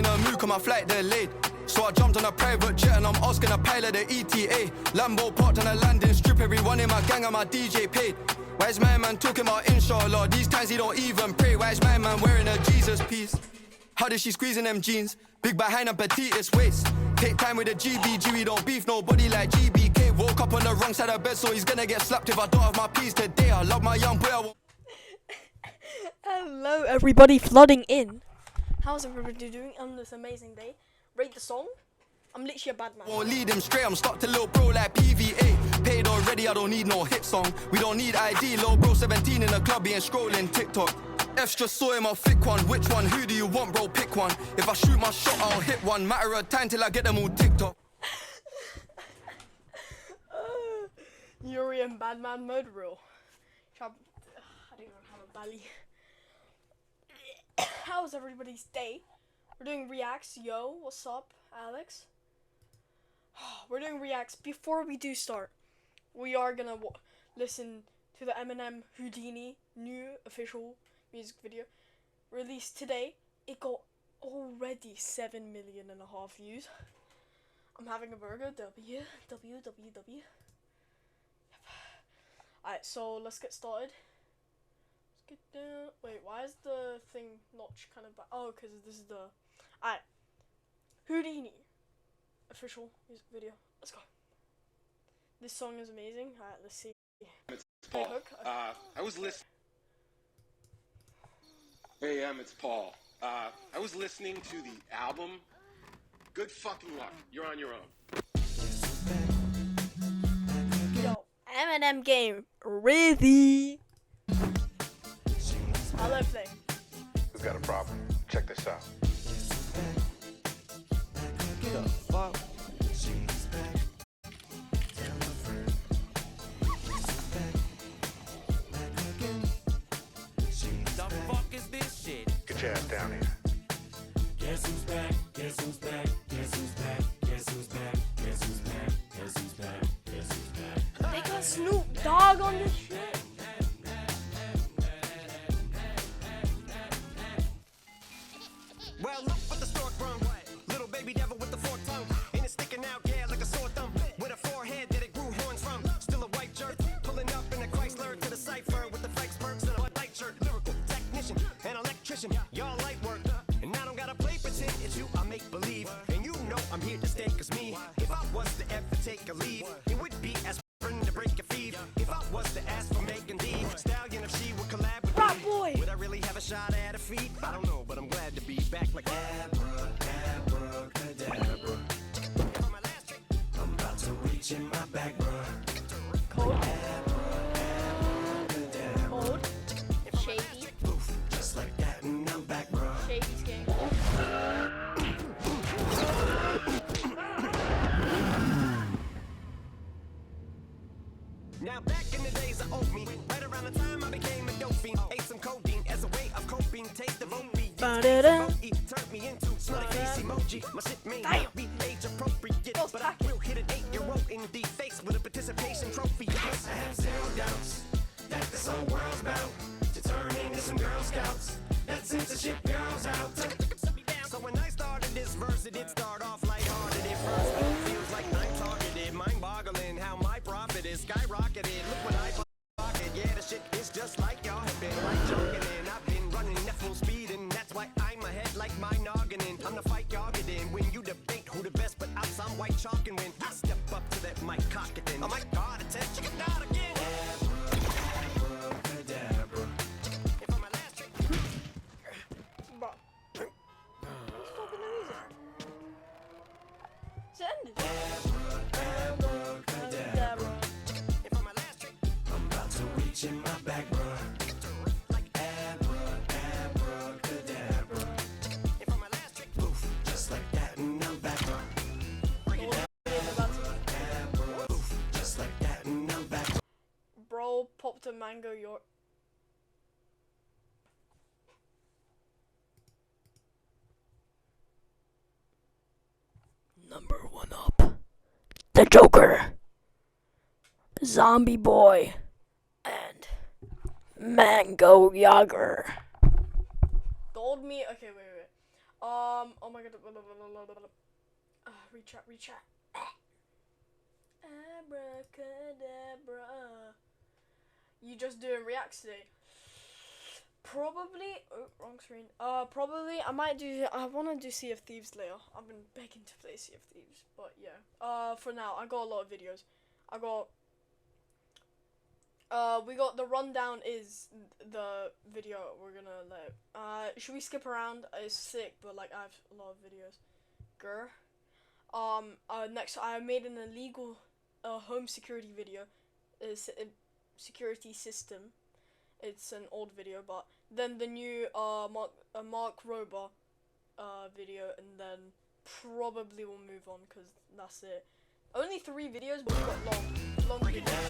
not in a mood, cause my flight delayed. So I jumped on a private jet and I'm asking a pilot the ETA. Lambo parked on a landing strip, everyone in my gang and my DJ paid. Why is my man talking about inshallah? These times he don't even pray. Why is my man wearing a Jesus piece? How did she squeeze in them jeans? Big behind and petite waist. Take time with the GBG, we don't beef nobody like GBK. Woke up on the wrong side of bed, so he's gonna get slapped if I don't have my piece today. I love my young boy. Hello everybody flooding in. How's everybody doing on this amazing day? Rate the song. I'm literally a bad man. Won't lead him straight, I'm stuck to little bro like PVA. Paid already, I don't need no hit song. We don't need ID, little bro 17 in the club, he ain't scrolling TikTok. F's just saw him a thick one, which one? Who do you want, bro? Pick one. If I shoot my shot, I'll hit one. Matter of time till I get them all TikTok. Yuri in bad man mode real. I don't even have a belly. How's everybody's day? We're doing reacts. Yo, what's up, Alex? We're doing reacts. Before we do start, we are gonna listen to the Eminem Houdini new official music video released today. It got already 7.5 million views. I'm having a burger. W. Yep. Alright, so let's get started. Let's get down. Wait, why is the thing notch kind of back? Oh, because this is the. Alright. Houdini official music video. Let's go. This song is amazing. Alright, let's see. It's Paul. I was listening. Hey, it's Paul. I was listening to the album. Good fucking luck. You're on your own. Yo, Eminem game ready. I love play. Who's got a problem? Check this out. The fuck? Get your ass down here. Guess who's back? Guess who's back? Guess who's back? Guess who's back? Guess who's back? Guess who's back? Guess who's back? They got Snoop Dogg on this shit. Well, look what the stork brung. Little baby devil with the forked tongue. And it's sticking out, yeah, like a sore thumb. With a forehead that it grew horns from. Still a white jerk. Pulling up in a Chrysler to the cypher with the Fikes perks and a Bud Light shirt. Lyrical technician and electrician. Y'all light work. And I don't gotta play pretend. It's you I make believe. And you know I'm here to stay, cause me, if I was to ever take a leave, it would be as to break your feet. If I was to ask for Megan Thee Stallion, if she would collab with Rock me, boy. would I really have a shot at her feet? I don't know, but I'm glad to be back like abracadabra. If I'm my last trick, I'm about to reach in my back, bruh. Cold. Cold. Shady. Poof, just like that, and I'm back, bruh. Shady's game. Now back in the days of oatmeal, right around the time I became a dope fiend, ate some codeine as a way of coping. Taste of oatmeal, turned me into smiley face emoji. My shit may not be age appropriate, but I will hit an 8-year-old in the face with a participation trophy. Yes, I have zero doubts that this whole world's about to turn into some Girl Scouts. That censorship girls out. So when I started this verse, it did start off lighthearted at first, but it feels like I'm targeted, mind-boggling how my profit is skyrocketed. Look what I pocket, yeah, the shit is just like y'all have been like jogging in. I've been running at full speed, and that's why I'm ahead like my noggin. I'm the fight y'all get in when you debate who the best, but I'm some white chalk, and when I step up to that mic, cock it in. Oh my God, attention, you can out again. Abracadabra. If I'm my last trick. Bro. What's fucking the music? It's ended. Abracadabra. If I'm my last trick, I'm about to reach in my back, bruh. Like abracadabra. If I'm my last trick, poof, just like that, and I'm back, bruh. Bring it down. Poof, just like that, and I'm back. Bro popped a mango york. Number one up. The Joker. Zombie Boy. And Mango Yager. Gold me. Okay, wait. Oh my god. Rechat. Abracadabra. You just doing reacts today? Probably. Oh, wrong screen. Probably. I might do. I want to do Sea of Thieves later. I've been begging to play Sea of Thieves, but yeah. For now, I got a lot of videos. I got. We got the rundown is the video we're gonna let. Should we skip around? It's sick, but like I have a lot of videos. Grr. Next I made an illegal home security video. It's a security system. It's an old video, but then the new Mark Rober video, and then probably we'll move on because that's it. Only 3 videos, but we've got long videos.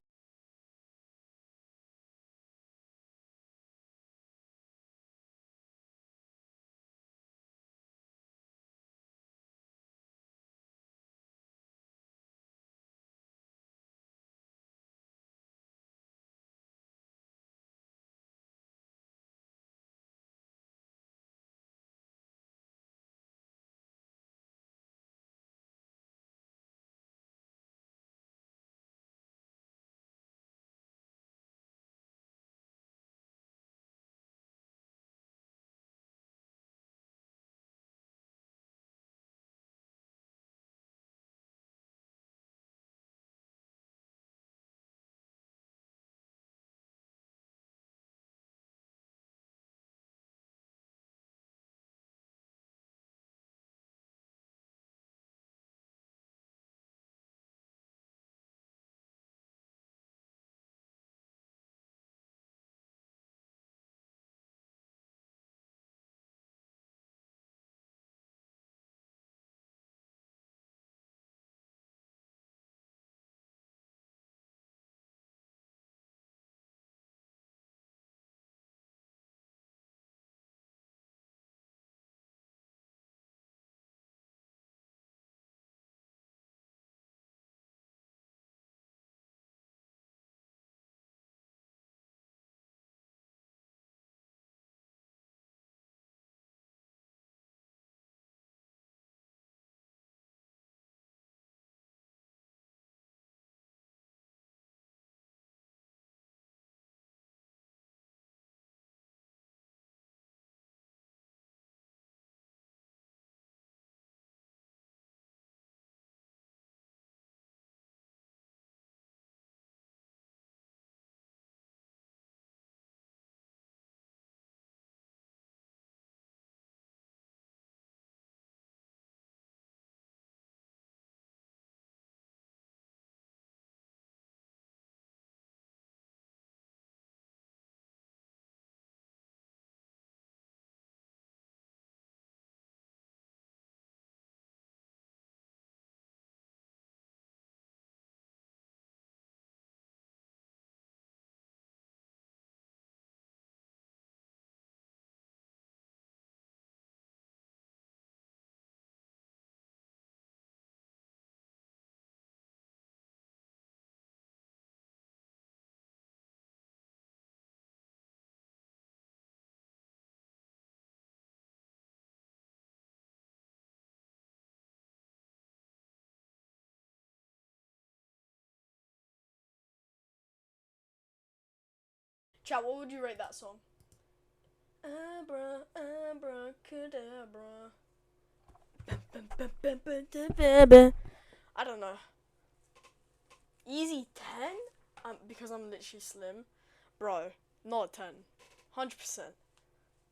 Chat, what would you rate that song? Abracadabra. I don't know. Easy 10? Because I'm literally slim. Bro, not a 10. 100%.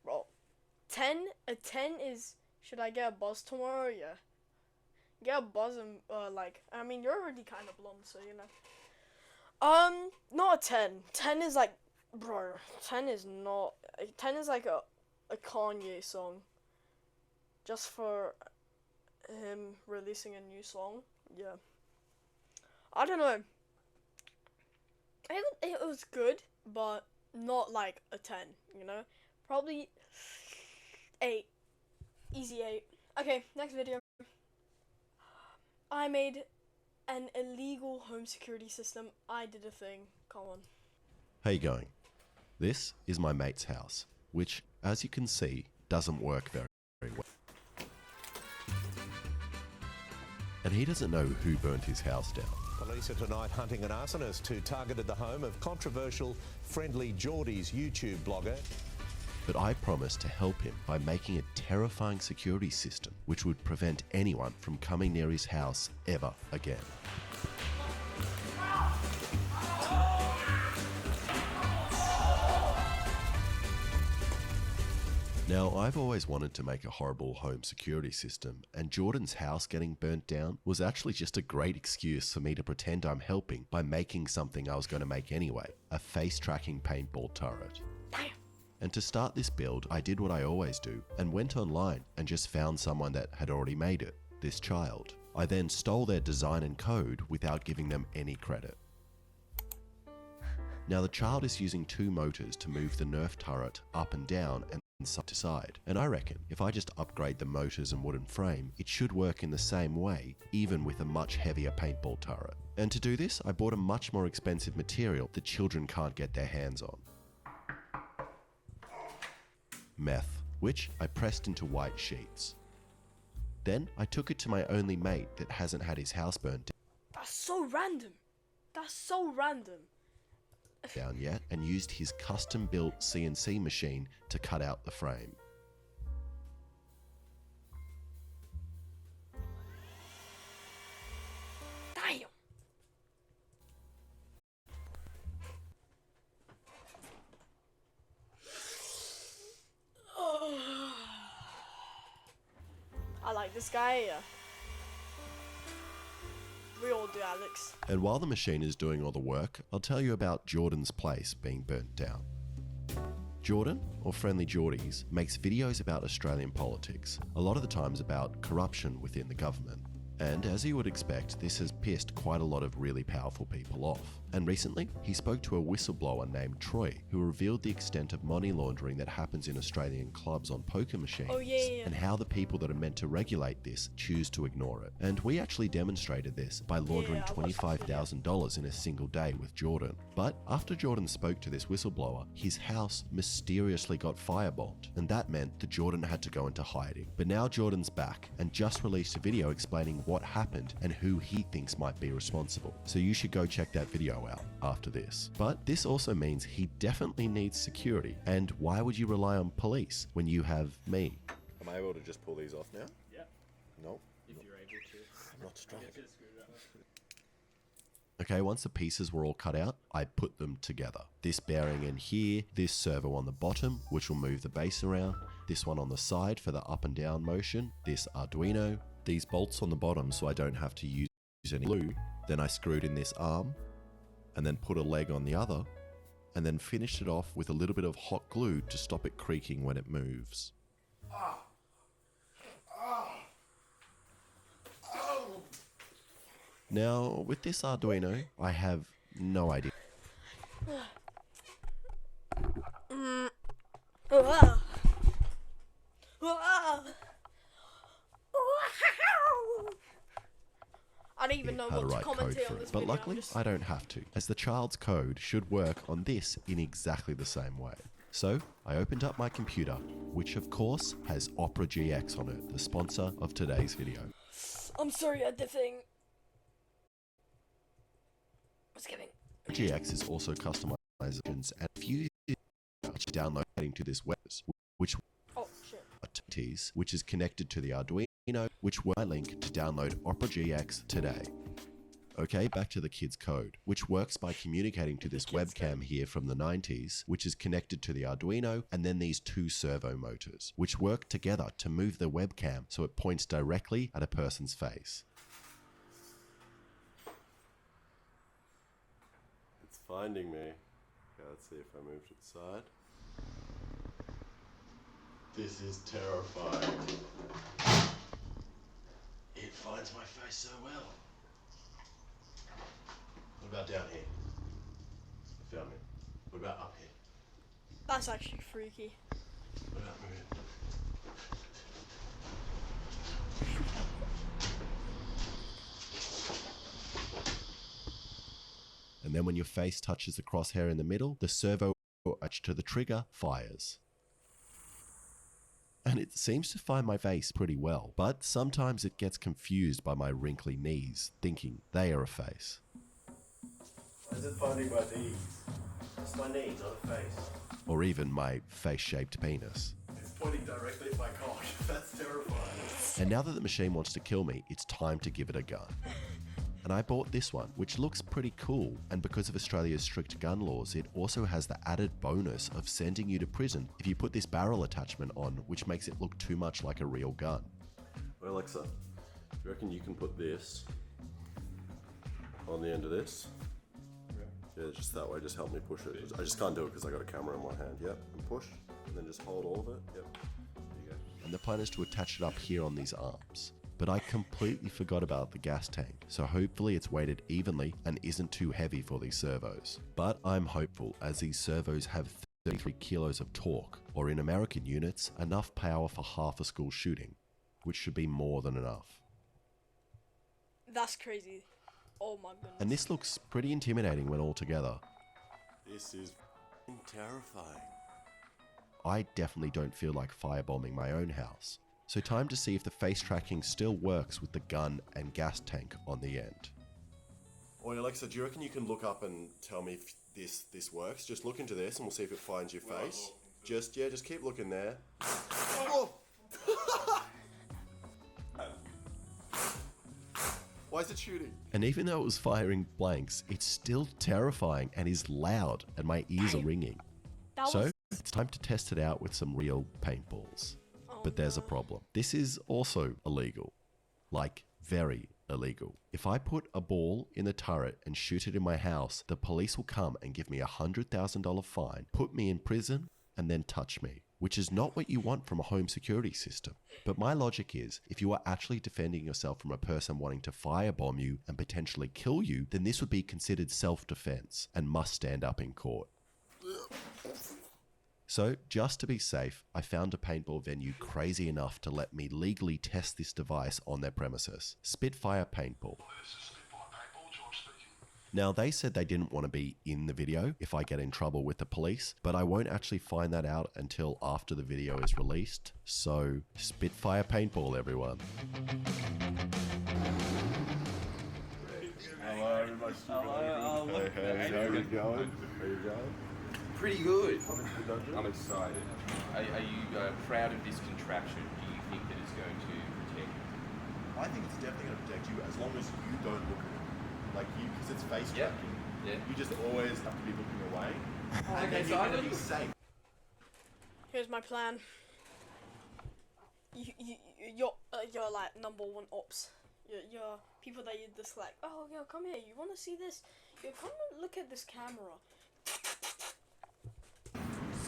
Bro. 10? A 10 is... Should I get a buzz tomorrow? Yeah. Get a buzz and, I mean, you're already kind of blonde, so, you know. Not a 10. 10 is like... Bro, 10 is not... 10 is like a Kanye song. Just for him releasing a new song. Yeah. I don't know. It was good, but not like a 10, you know? Probably 8. Easy 8. Okay, next video. I made an illegal home security system. I did a thing. Come on. How you going? This is my mate's house, which, as you can see, doesn't work very well. he doesn't know who burnt his house down. Police are tonight hunting an arsonist who targeted the home of controversial Friendly Geordies YouTube blogger. But I promised to help him by making a terrifying security system which would prevent anyone from coming near his house ever again. Now, I've always wanted to make a horrible home security system, and Jordan's house getting burnt down was actually just a great excuse for me to pretend I'm helping by making something I was going to make anyway, a face-tracking paintball turret. And to start this build, I did what I always do and went online and just found someone that had already made it, this child. I then stole their design and code without giving them any credit. Now the child is using 2 motors to move the Nerf turret up and down and side to side, and I reckon if I just upgrade the motors and wooden frame, it should work in the same way, even with a much heavier paintball turret. And to do this, I bought a much more expensive material that children can't get their hands on. Meth, which I pressed into white sheets. Then I took it to my only mate that hasn't had his house burnt That's so random. That's so random. down yet, and used his custom-built CNC machine to cut out the frame. Damn. I like this guy. We all do, Alex. And while the machine is doing all the work, I'll tell you about Jordan's place being burnt down. Jordan, or Friendly Geordies, makes videos about Australian politics, a lot of the times about corruption within the government. And as you would expect, this has pissed quite a lot of really powerful people off. And recently, he spoke to a whistleblower named Troy, who revealed the extent of money laundering that happens in Australian clubs on poker machines, and how the people that are meant to regulate this choose to ignore it. And we actually demonstrated this by laundering $25,000 in a single day with Jordan. But after Jordan spoke to this whistleblower, his house mysteriously got firebombed, and that meant that Jordan had to go into hiding. But now Jordan's back and just released a video explaining what happened and who he thinks might be responsible. So you should go check that video out after this. But this also means he definitely needs security. And why would you rely on police when you have me? Am I able to just pull these off now? Yeah. Nope. If you're able to. I'm not strong. Okay, once the pieces were all cut out, I put them together. This bearing in here, this servo on the bottom, which will move the base around, this one on the side for the up and down motion, this Arduino, these bolts on the bottom so I don't have to use any glue. Then I screwed in this arm, and then put a leg on the other, and then finished it off with a little bit of hot glue to stop it creaking when it moves. Now, with this Arduino, I have no idea. I don't even know How what to write code commentate for on this it, but video. luckily I don't have to, as the child's code should work on this in exactly the same way. So I opened up my computer, which of course has Opera GX on it, the sponsor of today's video. I'm sorry at the thing. Just kidding. GX is also customizations and a few downloading to this web, which which is connected to the Arduino, which will link to download Opera GX today. Okay, back to the kid's code, which works by communicating to this webcam here from the 90s, which is connected to the Arduino, and then these 2 servo motors, which work together to move the webcam so it points directly at a person's face. It's finding me. Okay, let's see if I move to the side. This is terrifying. It finds my face so well. What about down here? It found me. What about up here? That's actually freaky. What about moving? And then when your face touches the crosshair in the middle, the servo attached to the trigger fires. and it seems to find my face pretty well, but sometimes it gets confused by my wrinkly knees, thinking they are a face. Why is it finding my knees? It's my knees, not a face. Or even my face-shaped penis. It's pointing directly at my cock. That's terrifying. And now that the machine wants to kill me, it's time to give it a gun. And I bought this one, which looks pretty cool, and because of Australia's strict gun laws, it also has the added bonus of sending you to prison if you put this barrel attachment on, which makes it look too much like a real gun. Well, Alexa, do you reckon you can put this on the end of this? Yeah, just that way, just help me push it. I just can't do it because I got a camera in one hand. Yep, and push, and then just hold all of it. Yep, there you go. And the plan is to attach it up here on these arms. But I completely forgot about the gas tank, so hopefully it's weighted evenly and isn't too heavy for these servos. But I'm hopeful, as these servos have 33 kilos of torque, or in American units, enough power for half a school shooting, which should be more than enough. That's crazy. Oh my goodness. And this looks pretty intimidating when all together. This is terrifying. I definitely don't feel like firebombing my own house. So time to see if the face tracking still works with the gun and gas tank on the end. Oi, Alexa, do you reckon you can look up and tell me if this works? Just look into this and we'll see if it finds your face. Just keep looking there. Oh! Why is it shooting? And even though it was firing blanks, it's still terrifying and is loud and my ears are ringing. So it's time to test it out with some real paintballs. But there's a problem. This is also illegal. Like, very illegal. If I put a ball in the turret and shoot it in my house, the police will come and give me a $100,000 fine, put me in prison, and then touch me. Which is not what you want from a home security system. But my logic is, if you are actually defending yourself from a person wanting to firebomb you and potentially kill you, then this would be considered self-defense and must stand up in court. So, just to be safe, I found a paintball venue crazy enough to let me legally test this device on their premises. Spitfire Paintball. Now, they said they didn't want to be in the video if I get in trouble with the police, but I won't actually find that out until after the video is released. So, Spitfire Paintball, everyone. Hello, everybody. Hello. Hey, how are you going? How are you going? Pretty good. I'm excited. Are you proud of this contraption? Do you think that it's going to protect you? I think it's definitely going to protect you as long as you don't look at it. Like you, because it's face tracking. Yeah. You just always have to be looking away. And Okay, then so you're I going to don't. be safe. Here's my plan. You're like number one ops. You're people that you just like. Oh, yo, come here. You want to see this? Yo, come and look at this camera.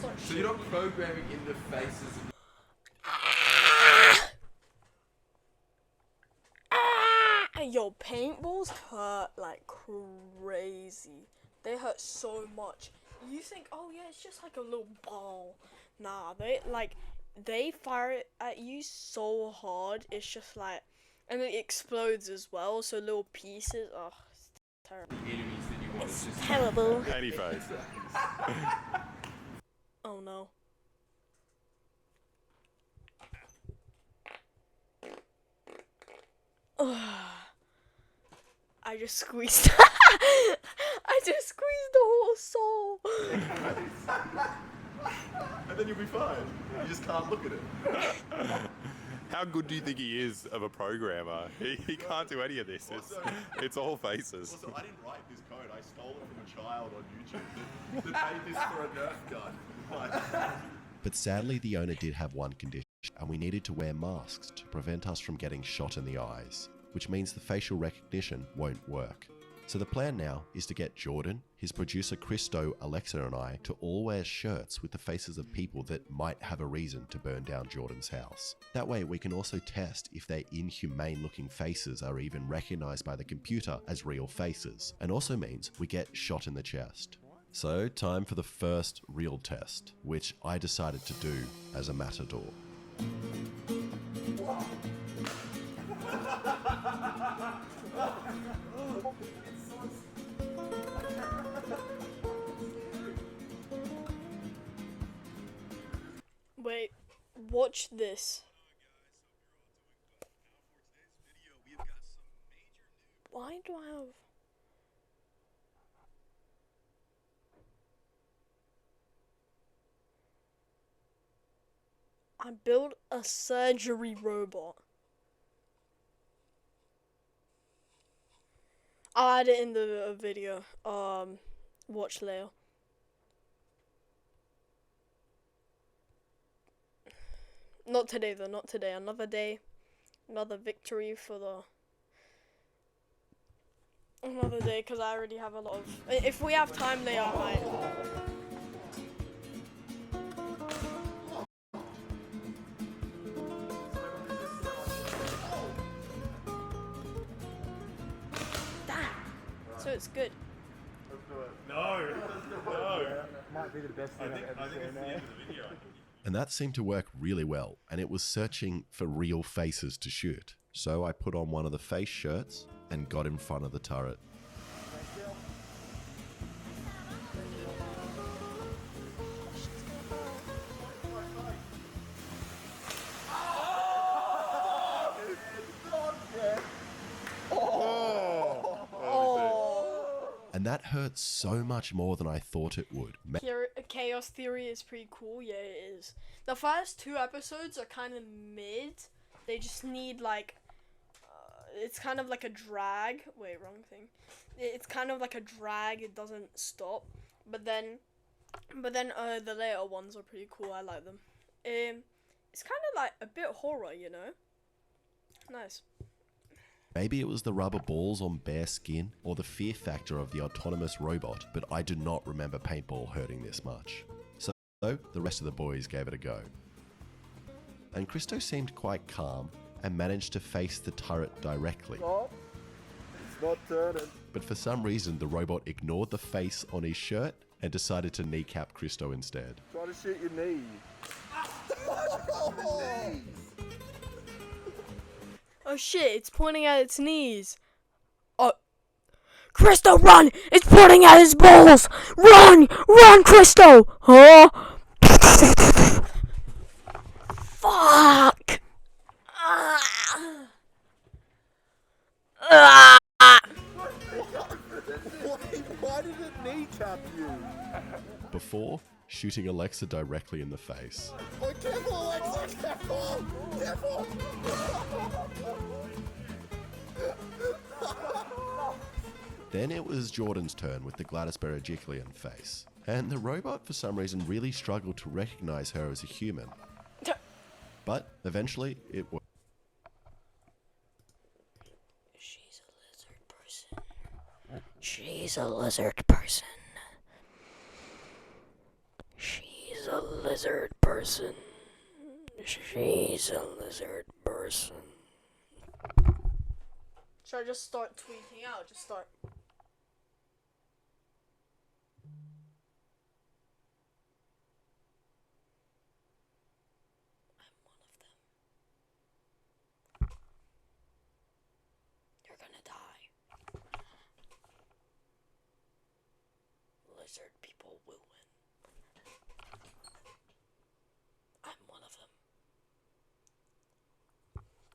So you're not programming in the faces of. Yo, paintballs hurt like crazy. They hurt so much. You think, oh yeah, it's just like a little ball. Nah, they fire it at you so hard. It's just like, and it explodes as well. So little pieces. Oh, it's terrible. The enemies that you want. It's terrible. Any face. Oh no. I just squeezed. I just squeezed the whole soul. And then you'll be fine. You just can't look at it. How good do you think he is of a programmer? He can't do any of this. It's all faces. Also, I didn't write this code. I stole it from a child on YouTube that made this for a Nerf gun. But sadly, the owner did have one condition, and we needed to wear masks to prevent us from getting shot in the eyes, which means the facial recognition won't work. So the plan now is to get Jordan, his producer Christo, Alexa and I to all wear shirts with the faces of people that might have a reason to burn down Jordan's house. That way we can also test if their inhumane looking faces are even recognized by the computer as real faces, and also means we get shot in the chest. So time for the first real test, which I decided to do as a matador. Wait, watch this. Why do I have... I built a surgery robot. I'll add it in the video. Watch later. Not today though, not today. Another day. Another victory for the... Another day, because I already have a lot of... If we have time later, I might... So it's good. No. Might be the best thing I've ever seen now. And that seemed to work really well, and it was searching for real faces to shoot. So I put on one of the face shirts and got in front of the turret. And that hurt so much more than I thought it would. Chaos Theory is pretty cool. Yeah, it is. The first 2 episodes are kind of mid. They just need like... it's kind of like a drag. Wait, wrong thing. It's kind of like a drag. It doesn't stop. But then the later ones are pretty cool. I like them. It's kind of like a bit horror, you know? Nice. Maybe it was the rubber balls on bare skin or the fear factor of the autonomous robot, but I do not remember paintball hurting this much. So the rest of the boys gave it a go. And Christo seemed quite calm and managed to face the turret directly. Stop. It's not turning. But for some reason, the robot ignored the face on his shirt and decided to kneecap Christo instead. Try to shoot your knee. Oh shit, it's pointing at its knees. Oh. Christo, run! It's pointing at his balls! Run! Run, Christo! Huh? Fuck! Why did it kneecap you? Before shooting Alexa directly in the face. Oh, careful, Alexa! Careful! Careful! Then it was Jordan's turn with the Gladys Berejiklian face. And the robot, for some reason, really struggled to recognize her as a human. But eventually, it worked. She's a lizard person. She's a lizard person. She's a lizard person. She's a lizard person. Should I just start tweeting out? Just start. I'm one of them. You're gonna die. Lizard people will win. I'm one of them.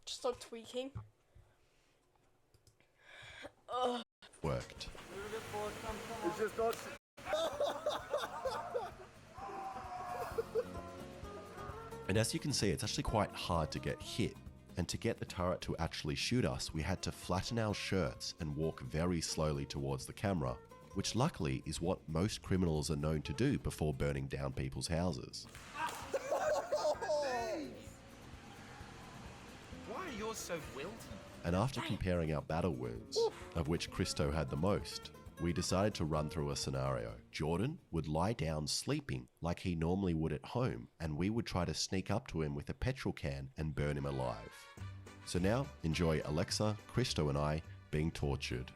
Just start tweaking. Worked. It's just not... And as you can see, it's actually quite hard to get hit. And to get the turret to actually shoot us, we had to flatten our shirts and walk very slowly towards the camera, which luckily is what most criminals are known to do before burning down people's houses. Why are yours so wilted? And after comparing our battle wounds, of which Christo had the most, we decided to run through a scenario. Jordan would lie down sleeping like he normally would at home, and we would try to sneak up to him with a petrol can and burn him alive. So now, enjoy Alexa, Christo and I being tortured.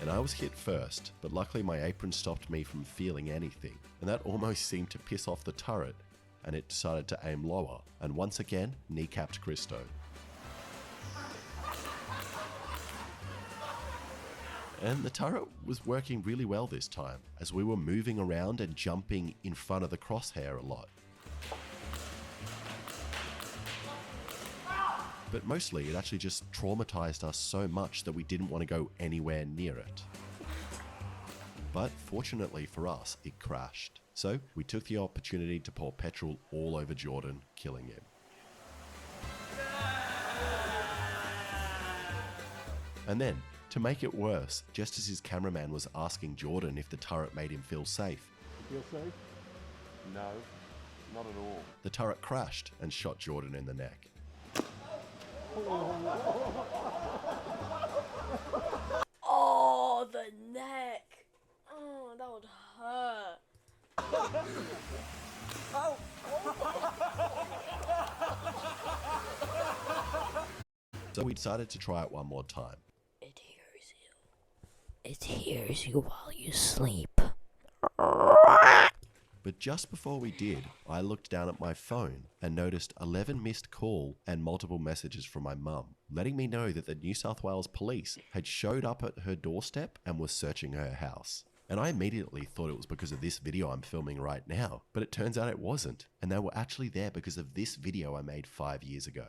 And I was hit first, but luckily my apron stopped me from feeling anything, and that almost seemed to piss off the turret, and it decided to aim lower, and once again kneecapped Christo. And the turret was working really well this time, as we were moving around and jumping in front of the crosshair a lot. But mostly it actually just traumatized us so much that we didn't want to go anywhere near it. But fortunately for us, it crashed. So we took the opportunity to pour petrol all over Jordan, killing him. And then, to make it worse, just as his cameraman was asking Jordan if the turret made him feel safe, Feel safe? No, not at all. the turret crashed and shot Jordan in the neck. Oh, the neck. Oh, that would hurt. Oh. So we decided to try it one more time. It hears you. It hears you while you sleep. But just before we did, I looked down at my phone and noticed 11 missed call and multiple messages from my mum, letting me know that the New South Wales police had showed up at her doorstep and was searching her house. And I immediately thought it was because of this video I'm filming right now, but it turns out it wasn't, and they were actually there because of this video I made 5 years ago.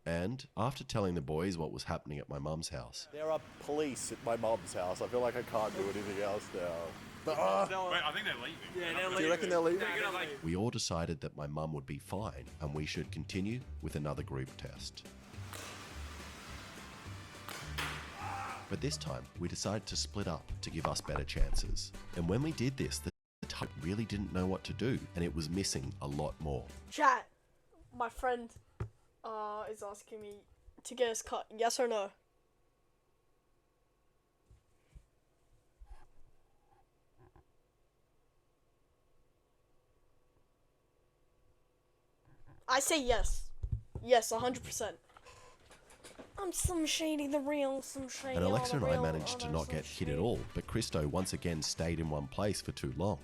And after telling the boys what was happening at my mum's house, There are police at my mum's house. I feel like I can't do anything else now. Wait, I think they're leaving. Yeah, they're Do you reckon they're leaving? we all decided that my mum would be fine and we should continue with another group test. But this time, we decided to split up to give us better chances. And when we did this, the turret really didn't know what to do, and it was missing a lot more. Chat. My friend is asking me to get his cut. Yes or no? I say yes. Yes, 100%. I'm some shady the real, some shady. And Alexa all the and I real, managed to not get hit at all, but Christo once again stayed in one place for too long.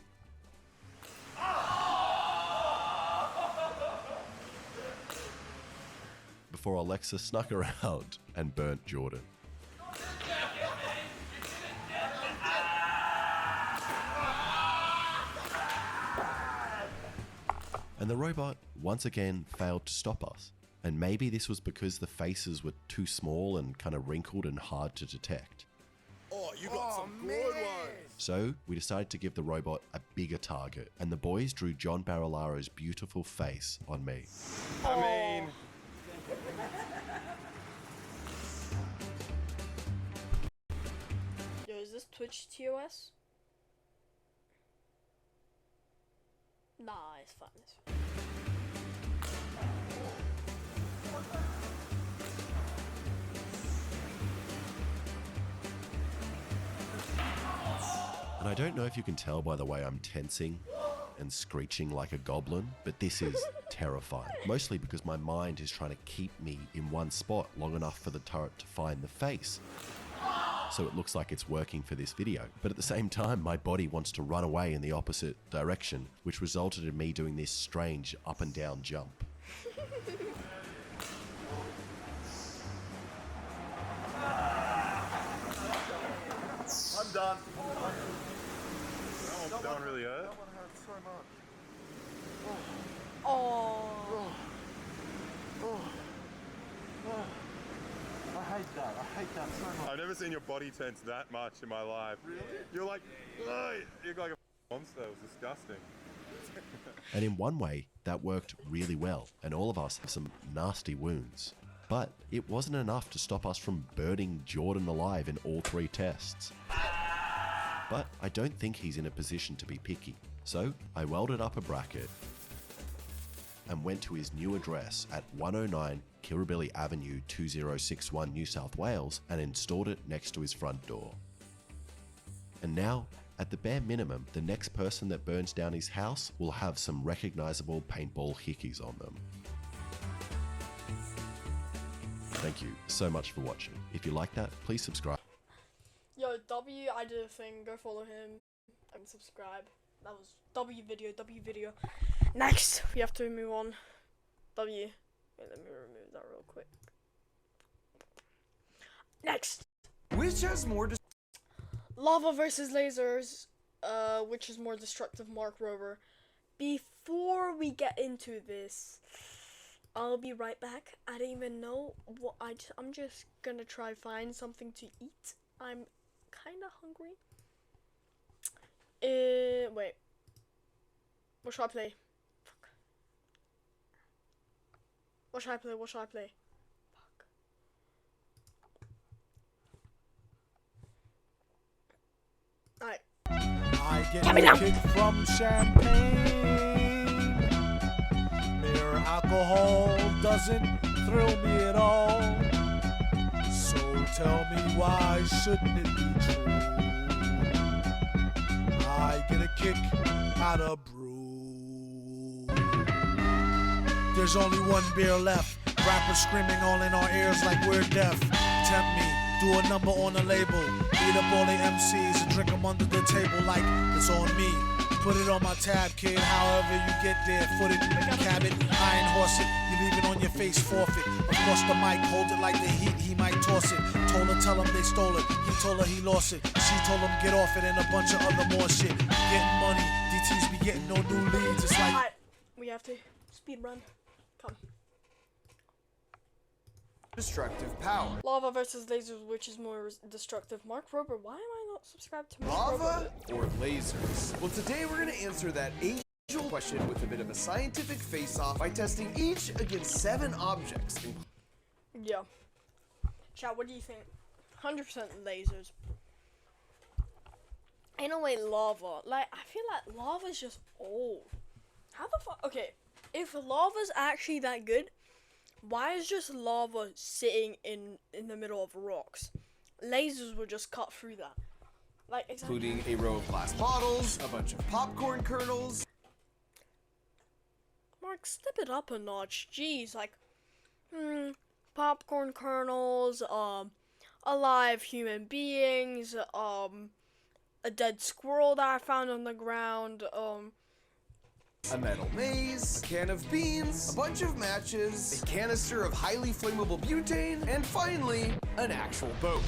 Before Alexa snuck around and burnt Jordan. And the robot once again failed to stop us. And maybe this was because the faces were too small and kind of wrinkled and hard to detect. Oh, you got some good ones. So we decided to give the robot a bigger target, and the boys drew John Barilaro's beautiful face on me. I mean, Yo, is this Twitch TOS? Nah, it's fine. It's fine. And I don't know if you can tell by the way I'm tensing and screeching like a goblin, but this is terrifying. Mostly because my mind is trying to keep me in one spot long enough for the turret to find the face. So it looks like it's working for this video. But at the same time, my body wants to run away in the opposite direction, which resulted in me doing this strange up and down jump. I'm done. that one really hurt. That one hurts so much. Oh. I hate that. I hate that so much. I've never seen your body tense that much in my life. Really? You're like, ugh, you're like a monster. It was disgusting. And in one way, that worked really well, and all of us have some nasty wounds. But it wasn't enough to stop us from burning Jordan alive in all 3 tests. But I don't think he's in a position to be picky. So I welded up a bracket and went to his new address at 109 Kirribilli Avenue 2061 New South Wales and installed it next to his front door. And now, at the bare minimum, the next person that burns down his house will have some recognizable paintball hickeys on them. Thank you so much for watching. If you like that, please subscribe. Yo, W, I did a thing. Go follow him and subscribe. That was W video. Next, we have to move on. W. Wait, let me remove that real quick. Next. Which has more to Lava versus lasers, which is more destructive, Mark Rober. Before we get into this, I'll be right back. I don't even know what I'm just gonna try find something to eat. I'm kind of hungry. Wait. What should I play? Fuck. What should I play? What should I play? Fuck. Alright. I get a kick from champagne. Mere alcohol doesn't thrill me at all. So tell me, why shouldn't it be true? I get a kick out of brew. There's only one beer left. Rappers screaming all in our ears like we're deaf. Tempt me, do a number on a label. Beat up all the MCs and drink them under the table like it's on me. Put it on my tab, kid, however you get there. Foot it, cab it, iron horse it. You leave it on your face, forfeit. Across the mic, hold it like the heat, he might toss it. Told her, tell him they stole it. He told her he lost it. She told him get off it and a bunch of other more shit. Getting money, DTs be getting no new leads. It's like... Alright, we have to speed run. Come. Destructive power. Lava versus lasers, which is more destructive. Mark Rober, why am I not subscribed to Mark Lava Rober? or lasers? Well, today we're going to answer that age-old question with a bit of a scientific face-off by testing each against 7 objects. Yeah. Chat, what do you think? 100% lasers. In a way, lava. Like, I feel like lava's just old. How the fuck? Okay, if lava's actually that good, why is just lava sitting in the middle of rocks? Lasers would just cut through that. Like, exactly. Including a row of glass bottles, a bunch of popcorn kernels. Mark, step it up a notch. Jeez, like, popcorn kernels, alive human beings, a dead squirrel that I found on the ground, a metal maze, a can of beans, a bunch of matches, a canister of highly flammable butane, and finally, an actual boat.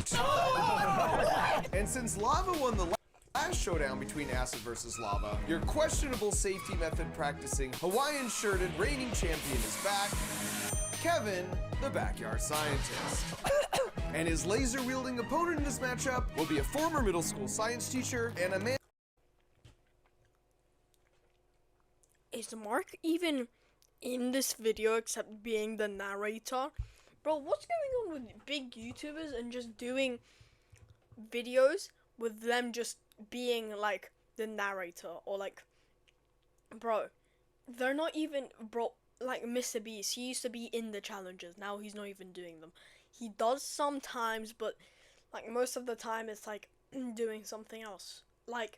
And since lava won the last showdown between acid versus lava, your questionable safety method practicing Hawaiian shirted reigning champion is back, Kevin, the backyard scientist. And his laser wielding opponent in this matchup will be a former middle school science teacher and a man. Is Mark even in this video except being the narrator? Bro, what's going on with big YouTubers and just doing videos with them just being like the narrator? Or like, bro, they're not even, bro, like Mr. Beast, he used to be in the challenges, now he's not even doing them. He does sometimes, but like most of the time it's like doing something else. Like,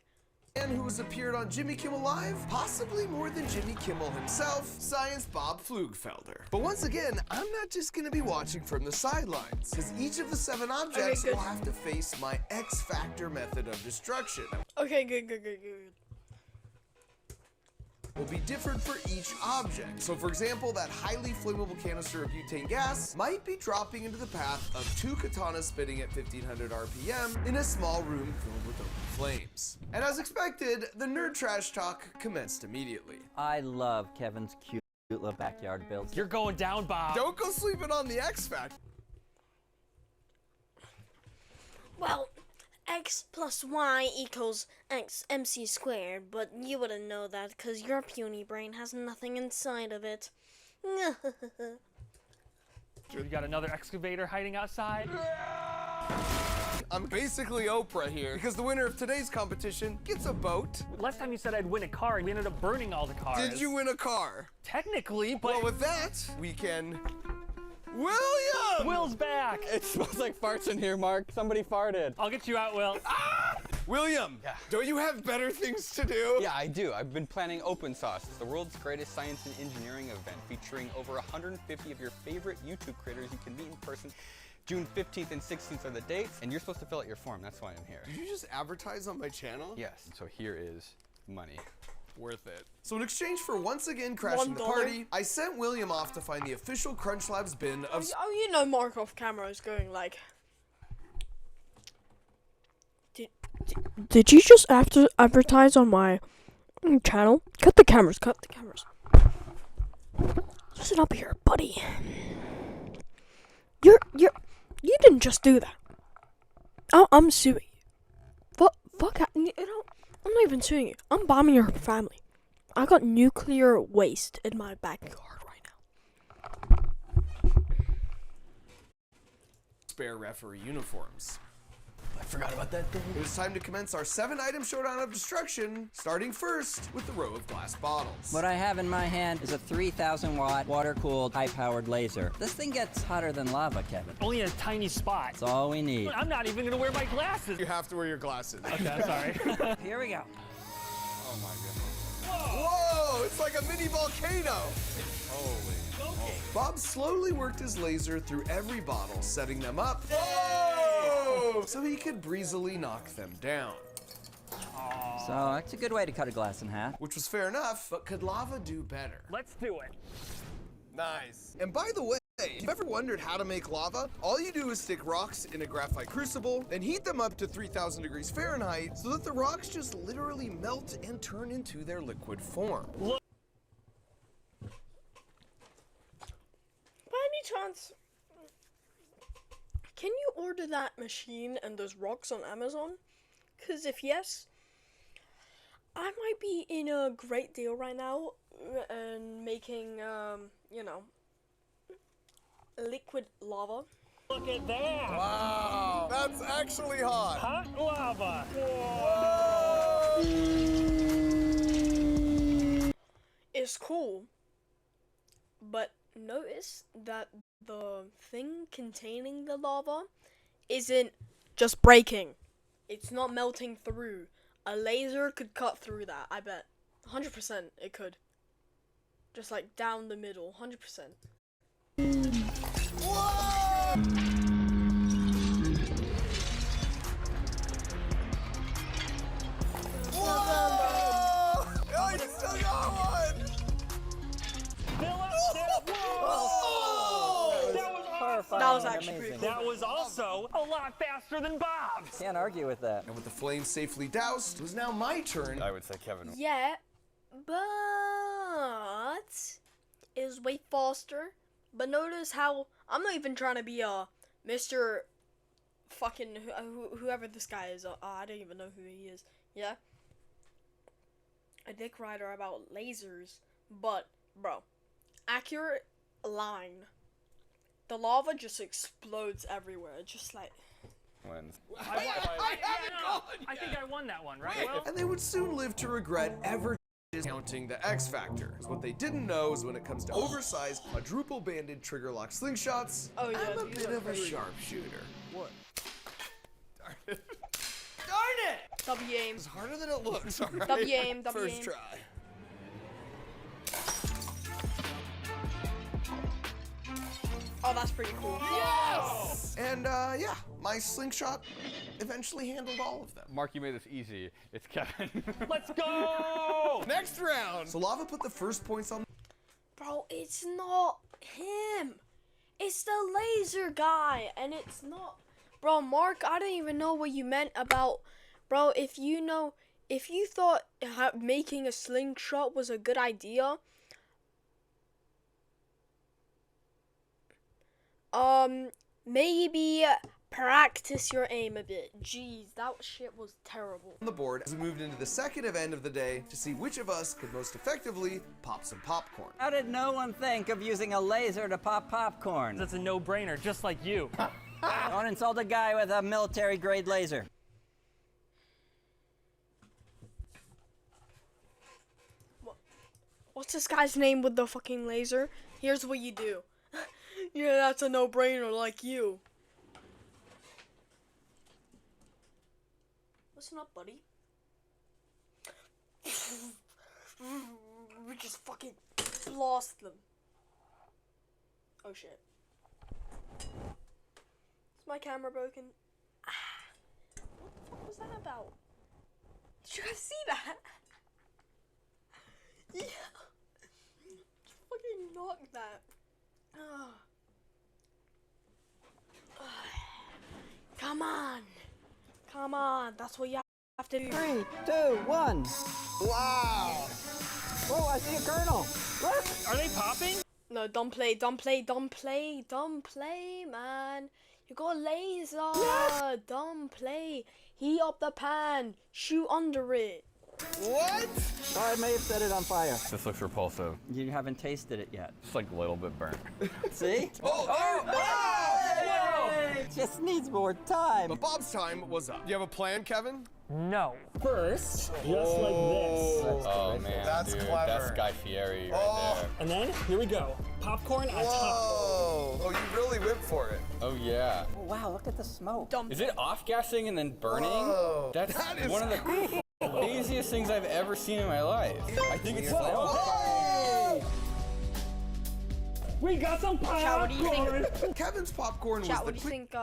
and who has appeared on Jimmy Kimmel Live, possibly more than Jimmy Kimmel himself, Science Bob Flugfelder. But once again, I'm not just going to be watching from the sidelines, because each of the 7 objects will have to face my X Factor method of destruction. Okay, good. Will be different for each object. So for example, that highly flammable canister of butane gas might be dropping into the path of 2 katanas spinning at 1500 RPM in a small room filled with open flames. And as expected, the nerd trash talk commenced immediately. I love Kevin's cute little backyard builds. You're going down, Bob. Don't go sleeping on the X Factor. Well, X plus Y equals X MC squared, but you wouldn't know that because your puny brain has nothing inside of it. You got another excavator hiding outside? I'm basically Oprah here, because the winner of today's competition gets a boat. Last time you said I'd win a car, and we ended up burning all the cars. Did you win a car? Technically, but... Well, with that, we can... William! Will's back! It smells like farts in here, Mark. Somebody farted. I'll get you out, Will. Ah! William, don't you have better things to do? Yeah, I do. I've been planning Open Sauce, the world's greatest science and engineering event, featuring over 150 of your favorite YouTube creators you can meet in person. June 15th and 16th are the dates, and you're supposed to fill out your form. That's why I'm here. Did you just advertise on my channel? Yes, so here is money. Worth it. So in exchange for once again crashing the party, I sent William off to find the official Crunch Labs bin of... Oh, you know Mark off camera is going like... Did you just advertise on my channel? Cut the cameras. Listen up here, buddy. You didn't just do that. I'm suing you. Fuck, I'm not even suing you. I'm bombing your family. I got nuclear waste in my backyard right now. Spare referee uniforms. I forgot about that thing. It was time to commence our 7-item showdown of destruction, starting first with the row of glass bottles. What I have in my hand is a 3,000 watt water-cooled high-powered laser. This thing gets hotter than lava, Kevin. Only in a tiny spot. That's all we need. I'm not even gonna wear my glasses. You have to wear your glasses. Okay, I'm sorry. Here we go. Oh my goodness. Whoa, it's like a mini volcano. Holy. Bob slowly worked his laser through every bottle, setting them up so he could breezily knock them down. So that's a good way to cut a glass in half. Which was fair enough, but could lava do better? Let's do it. Nice. And by the way, if you've ever wondered how to make lava, all you do is stick rocks in a graphite crucible, then heat them up to 3,000 degrees Fahrenheit so that the rocks just literally melt and turn into their liquid form. By any chance, can you order that machine and those rocks on Amazon? Because if yes, I might be in a great deal right now and making, liquid lava. Look at that. Wow, that's actually hot. Hot lava. It's cool, but notice that the thing containing the lava isn't just breaking. It's not melting through. A laser could cut through that, I bet. 100% it could. Just like down the middle, 100%. Whoa! Whoa! Oh, you still got one! That was actually pretty cool. That was also a lot faster than Bob's. Can't argue with that. And with the flame safely doused, it was now my turn. I would say Kevin. Yeah, but it was way faster. But notice how I'm not even trying to be a Mr. fucking whoever this guy is. I don't even know who he is. Yeah, a dick rider about lasers. But bro, accurate line. The lava just explodes everywhere. Just like. I think I won that one, right? Well, And they would soon live to regret ever discounting the X Factor. 'Cause what they didn't know is when it comes to oversized, quadruple-banded trigger lock slingshots, Oh, yeah, I'm a these bit are of a crazy. sharpshooter. What? Darn it. W aim. It's harder than it looks, alright? W aim. First try. Oh, that's pretty cool. Yes! And yeah, my slingshot eventually handled all of them. Mark, you made this easy. It's Kevin. let's go. Next round! So Lava put the first points on. Bro, it's not him. It's the laser guy, and it's not. Bro, Mark, I don't even know what you meant about. Bro, if you thought making a slingshot was a good idea, maybe practice your aim a bit. Jeez, that shit was terrible. On the board as we moved into the second event of the day to see which of us could most effectively pop some popcorn. How did no one think of using a laser to pop popcorn? That's a no-brainer, just like you. Don't insult a guy with a military-grade laser. What's this guy's name with the fucking laser? Here's what you do. Yeah, that's a no-brainer like you. Listen up, buddy. We just fucking lost them. Oh shit. Is my camera broken? What was that about? Did you guys see that? Yeah. Just fucking knocked that. Come on. Come Come on, that's what you have to do. 3, 2, 1. Wow! Whoa, I see a kernel. Look! Are they popping? No, don't play, man. You got a laser. Don't play. Heat up the pan. Shoot under it. What? Oh, I may have set it on fire. This looks repulsive. You haven't tasted it yet. It's like a little bit burnt. See? Oh! Just needs more time. But Bob's time was up. You have a plan, Kevin? No. First, just like Oh man, That's dude, clever. that's Guy Fieri right there. this. And then, here we go. Popcorn on top. Whoa! Oh, you really whipped for it. Oh yeah. Oh, wow, look at the smoke. Is it off-gassing and then burning? Whoa. That's That is one of the craziest things I've ever seen in my life. I think it's Whoa! We got some Chat, what do you popcorn. think? Kevin's popcorn Chat, was what the do you think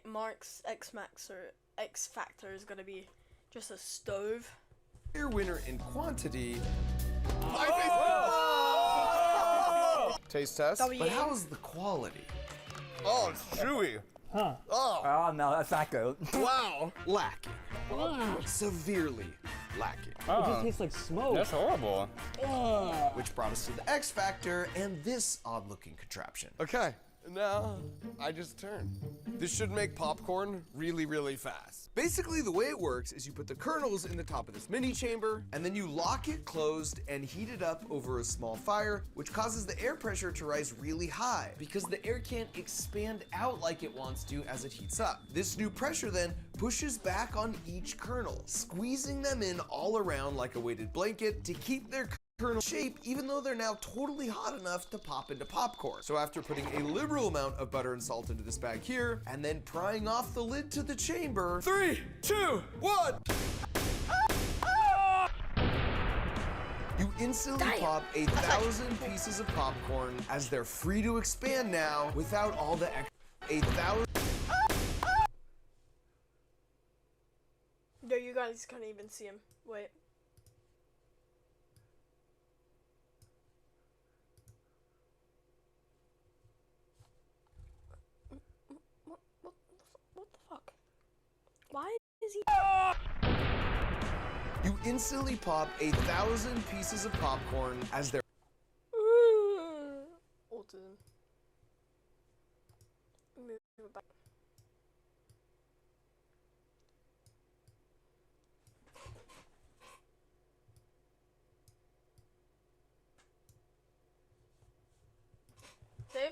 Mark's X-Max or X-Factor is gonna be? Just a stove? clear winner in quantity. Taste test. But how is the quality? Oh, it's chewy. Huh. Oh. No, that's not good. Wow. Lacking. Severely lacking. It just tastes like smoke. That's horrible. Which brought us to the X Factor and this odd-looking contraption. Okay, now I just turn. This should make popcorn really, really fast. Basically, the way it works is you put the kernels in the top of this mini chamber, and then you lock it closed and heat it up over a small fire, which causes the air pressure to rise really high because the air can't expand out like it wants to as it heats up. This new pressure then pushes back on each kernel, squeezing them in all around like a weighted blanket to keep their kernel shape, even though they're now totally hot enough to pop into popcorn. So after putting a liberal amount of butter and salt into this bag here, and then prying off the lid to the chamber, 3, 2, 1. You instantly pop 1,000 pieces of popcorn as they're free to expand now without all the extra 8,000. Yo, you guys can't even see him. Wait. What the fuck? Why is he? You instantly pop 1,000 pieces of popcorn as they're Autism. Move it back. Dave?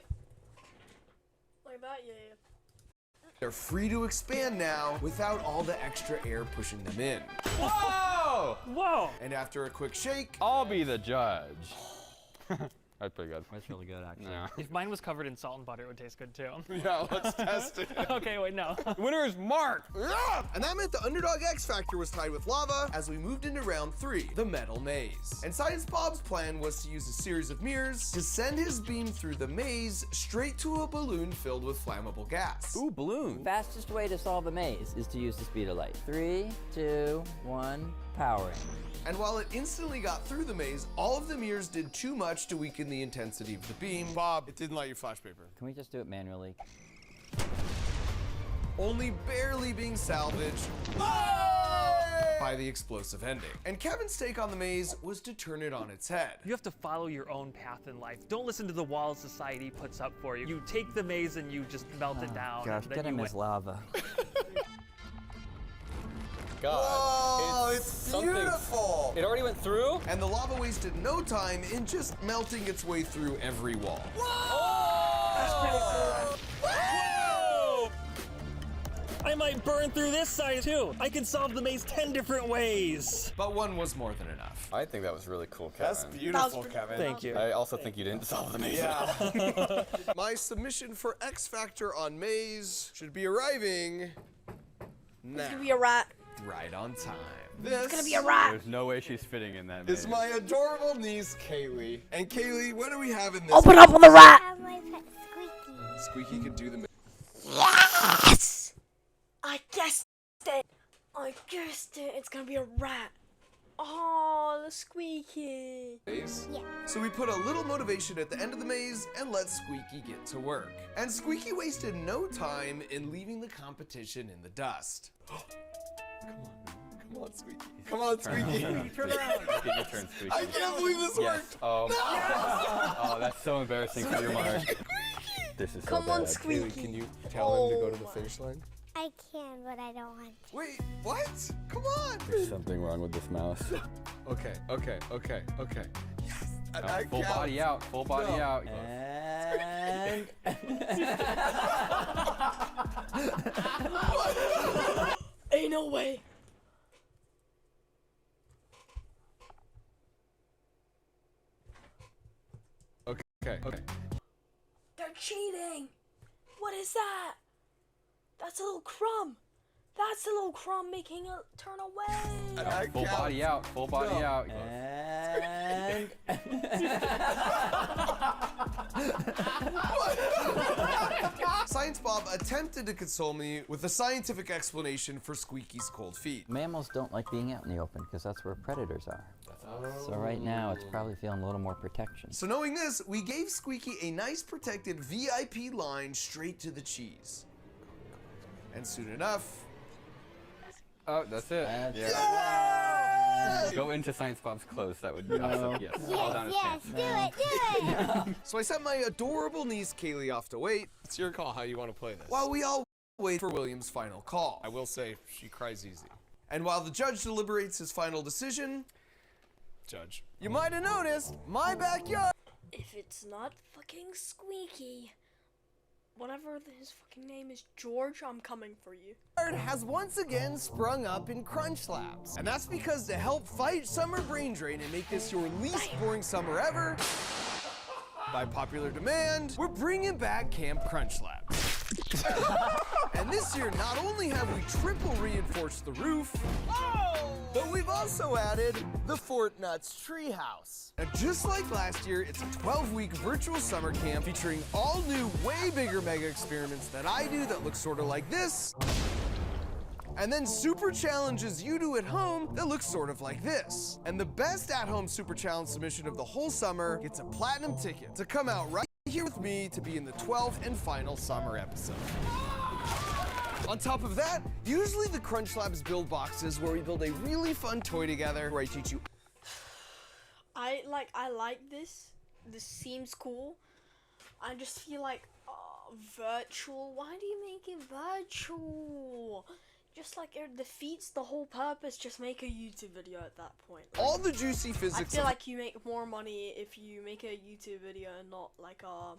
Like that? Yeah. They're free to expand now without all the extra air pushing them in. Whoa! Whoa! And after a quick shake, I'll be the judge. That's pretty good. That's really good, actually. Yeah. If mine was covered in salt and butter, it would taste good too. Yeah, let's test it. Okay, wait, no. Winner is Mark! Yeah! And that meant the Underdog X Factor was tied with lava as we moved into round 3, the Metal Maze. And Science Bob's plan was to use a series of mirrors to send his beam through the maze straight to a balloon filled with flammable gas. Ooh, balloon. Fastest way to solve a maze is to use the speed of light. 3, 2, 1, powering. And while it instantly got through the maze, all of the mirrors did too much to weaken the intensity of the beam. Bob, it didn't let you flash paper. Can we just do it manually? Only barely being salvaged by the explosive ending. And Kevin's take on the maze was to turn it on its head. You have to follow your own path in life. Don't listen to the walls society puts up for you. You take the maze and you just melt it down. Gosh, and then get him you his win. lava. God. Oh, it's beautiful! It already went through? And the lava wasted no time in just melting its way through every wall. That's pretty cool. Whoa! I might burn through this side too. I can solve the maze 10 different ways. But one was more than enough. I think that was really cool, Kevin. That's beautiful, Kevin. Thank you. I also think you didn't solve the maze. Yeah. My submission for X Factor on Maze should be arriving now. It's gonna be a rat. Right on time. It's gonna be a rat. There's no way she's fitting in that maze. Is my adorable niece, Kaylee. And Kaylee, what do we have in this? Open up with a rat. Squeaky can do the Yes! I guessed it. I guessed it. It's gonna be a rat. Oh, the Squeaky. maze. Yeah. So we put a little motivation at the end of the maze and let Squeaky get to work. And Squeaky wasted no time in leaving the competition in the dust. Come on, Squeaky. Come on, Squeaky. Turn around. Get your turn, Squeaky. I can't believe this Yes. worked. Oh, oh, that's so embarrassing for your mark. This is so Come on, bad. Squeaky. Can you tell him to go to the finish line? I can, but I don't want to. Wait, what? Come on. There's something wrong with this mouse. Okay. Yes. Full body out. Full body out. And Ain't no way. Okay. They're cheating. What is that? That's a little crumb. That's a little crumb making a turn away. Full body out. Full body out. and Science Bob attempted to console me with a scientific explanation for Squeaky's cold feet. mammals don't like being out in the open because that's where predators are. So right now it's probably feeling a little more protection. So knowing this, we gave Squeaky a nice protected VIP line straight to the cheese. And soon enough... Oh, that's it. Go into Science Bob's clothes. That would be awesome. Yes. Fall down his pants. Do it. So I sent my adorable niece Kaylee off to wait. It's your call how you want to play this. While we all wait for William's final call. I will say, she cries easy. And while the judge deliberates his final decision, Judge. you might have noticed my backyard. If it's not fucking Squeaky, whatever his fucking name is, George, I'm coming for you. Has once again sprung up in Crunch Labs. And that's because to help fight summer brain drain and make this your least boring summer ever, by popular demand, we're bringing back Camp Crunch Labs. And this year, not only have we triple reinforced the roof, but we've also added the Fort Nuts Treehouse. And just like last year, it's a 12-week virtual summer camp featuring all new, way bigger mega experiments that I do that look sort of like this. And then super challenges you do at home that look sort of like this. And the best at-home super challenge submission of the whole summer gets a platinum ticket to come out right here with me to be in the 12th and final summer episode. On top of that, usually the Crunch Labs build boxes where we build a really fun toy together where I teach you. I like this. This seems cool. I just feel like virtual. Why do you make it virtual? Just like it defeats the whole purpose. Just make a YouTube video at that point. All the juicy physics. I feel like you make more money if you make a YouTube video and not like a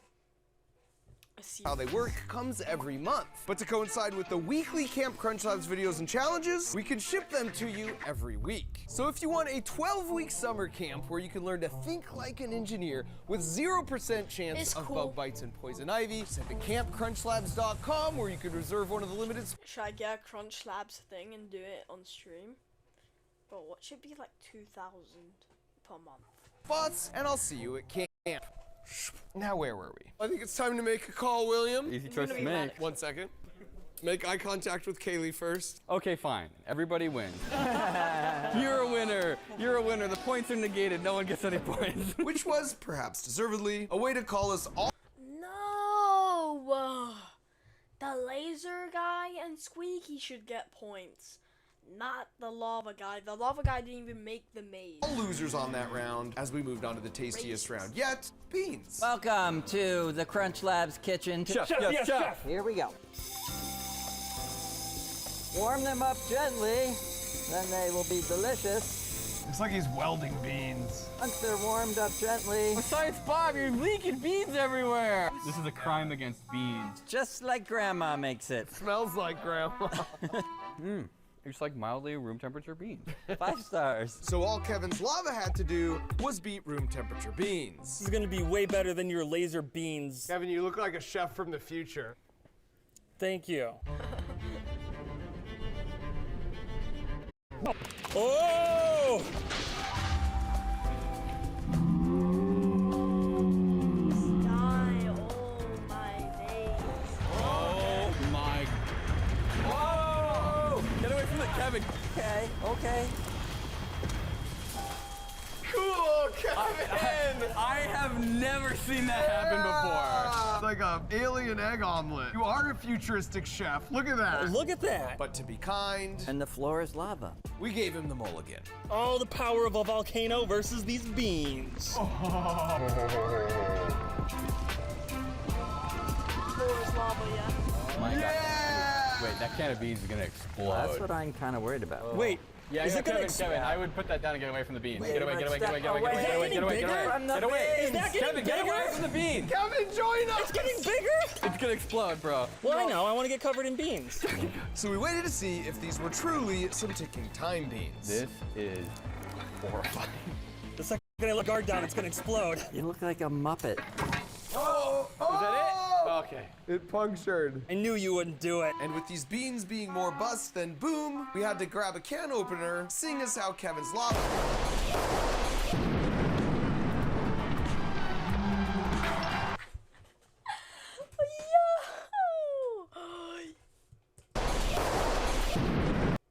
how they work comes every month. But to coincide with the weekly Camp Crunch Labs videos and challenges, we can ship them to you every week. So if you want a 12-week summer camp where you can learn to think like an engineer with 0% chance of bug bites and poison ivy, send to campcrunchlabs.com where you can reserve one of the limited... Should I get a Crunch Labs thing and do it on stream? But what should be like 2,000 per month? spots, and I'll see you at camp. Now where were we? I think it's time to make a call, William. Easy choice to make. 1 second. Make eye contact with Kaylee first. Okay, fine. Everybody wins. You're a winner. You're a winner. The points are negated. No one gets any points. Which was, perhaps deservedly, a way to call us all. No! The laser guy and Squeaky should get points. Not the lava guy. The lava guy didn't even make the maze. All losers on that round as we moved on to the tastiest round yet, beans. Welcome to the Crunch Labs kitchen. Chef, yes, chef. Here we go. Warm them up gently, then they will be delicious. Looks like he's welding beans. Once they're warmed up gently. Besides, Bob, you're leaking beans everywhere. This is a crime against beans. Just like Grandma makes it. Smells like Grandma. It's like mildly room temperature beans. 5 stars. So all Kevin's lava had to do was beat room temperature beans. This is gonna be way better than your laser beans. Kevin, you look like a chef from the future. Thank you. Oh! Oh my. Whoa! Get away from the Kevin. Okay, okay. Cool, Kevin! I have never seen that happen before. like a alien egg omelet. You are a futuristic chef. Look at that. Look at that. But to be kind, And the floor is lava. we gave him the mulligan. Oh, the power of a volcano versus these beans. Floor is lava, yeah. Oh my God. Wait, that can of beans is gonna explode. That's what I'm kind of worried about. Wait, Yeah, is yeah, it gonna Kevin, I would put that down and get away from the beans. Wait, Get away, get away, get away, get away, let's get away, stop- get away, get away, From the get away. beans. Is that getting Kevin, get away bigger? from the beans. Kevin, join us. It's getting bigger? It's gonna explode, bro. Well, I know. I want to get covered in beans. So we waited to see if these were truly some ticking time beans. This is horrifying. The second I let guard down, it's gonna explode. You look like a Muppet. Oh! Is that it? Okay. It punctured. I knew you wouldn't do it. And with these beans being more bust than boom, we had to grab a can opener, seeing as how Kevin's lava.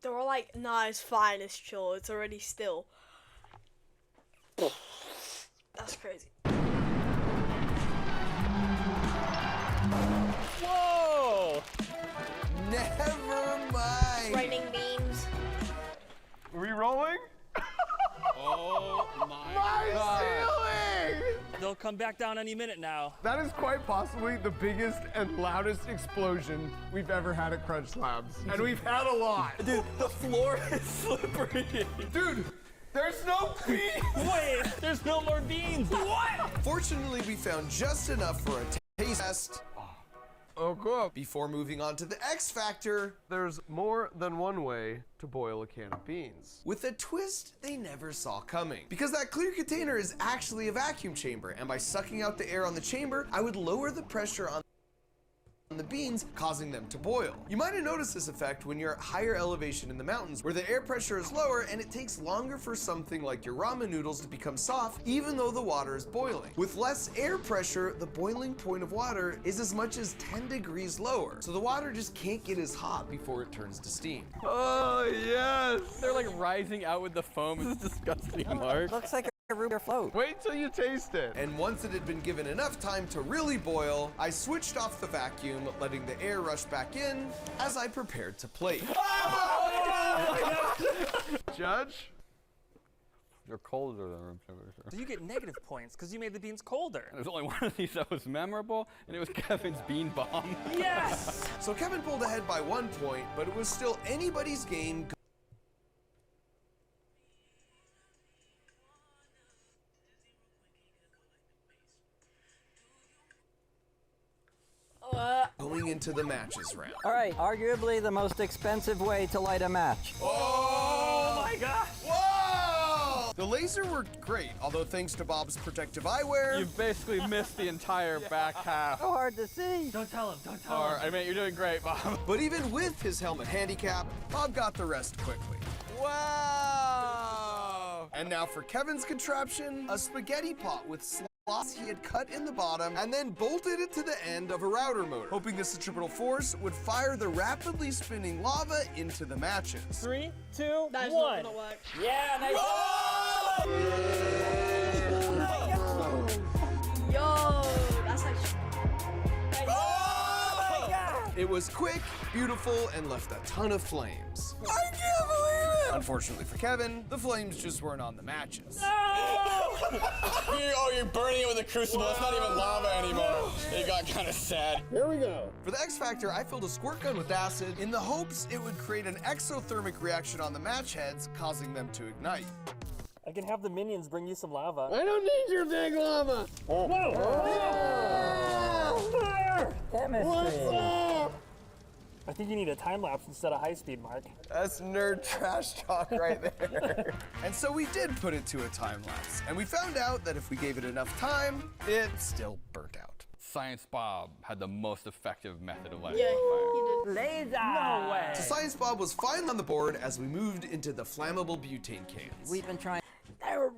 They were like, nah, it's fine, it's chill, it's already still. That's crazy. Whoa! Never mind. Raining beans. Are we rolling? Oh my My ceiling! They'll come back down any minute now. That is quite possibly the biggest and loudest explosion we've ever had at Crunch Labs. And we've had a lot. Dude, the floor is slippery. Dude, there's no beans! Wait, there's no more beans. What? Fortunately, we found just enough for a taste test Oh, cool. before moving on to the X Factor There's more than one way to boil a can of beans. with a twist they never saw coming. Because that clear container is actually a vacuum chamber, and by sucking out the air on the chamber, I would lower the pressure on the beans, causing them to boil. You might have noticed this effect when you're at higher elevation in the mountains, where the air pressure is lower and it takes longer for something like your ramen noodles to become soft, even though the water is boiling. With less air pressure, the boiling point of water is as much as 10 degrees lower, so the water just can't get as hot before it turns to steam. Oh, yes! They're like rising out with the foam. It's disgusting, Mark. Looks like a root beer float. Wait till you taste it. And once it had been given enough time to really boil, I switched off the vacuum, letting the air rush back in as I prepared to plate. Judge? They're colder than room temperature. So you get negative points because you made the beans colder. There's only one of these that was memorable, and it was Kevin's bean bomb. Yes! So Kevin pulled ahead by 1 point, but it was still anybody's game. Going into the matches round. All right, arguably the most expensive way to light a match. Oh my gosh! Whoa! The laser worked great, although thanks to Bob's protective eyewear, You've basically missed the entire back half. So hard to see. Don't tell him, don't tell All right, I mean, you're doing great, Bob. but even with his helmet handicap, Bob got the rest quickly. Wow! And now for Kevin's contraption, a spaghetti pot with slots he had cut in the bottom and then bolted it to the end of a router motor, hoping the centripetal force would fire the rapidly spinning lava into the matches. 3, 2, That is 1. not gonna work. Yeah, nice. Yo, that's like. It was quick, beautiful, and left a ton of flames. I can't believe it! Unfortunately for Kevin, the flames just weren't on the matches. You're burning it with a crucible. It's not even lava anymore. It got kind of sad. Here we go. For the X Factor, I filled a squirt gun with acid in the hopes it would create an exothermic reaction on the match heads, causing them to ignite. I can have the minions bring you some lava. I don't need your big lava. Whoa! Chemistry. I think you need a time lapse instead of high speed, Mark. That's nerd trash talk right there. And so we did put it to a time lapse, and we found out that if we gave it enough time, it still burnt out. Science Bob had the most effective method of lighting Yeah, a fire. he did. Laser. No way. So Science Bob was finally on the board as we moved into the flammable butane cans. We've been trying They're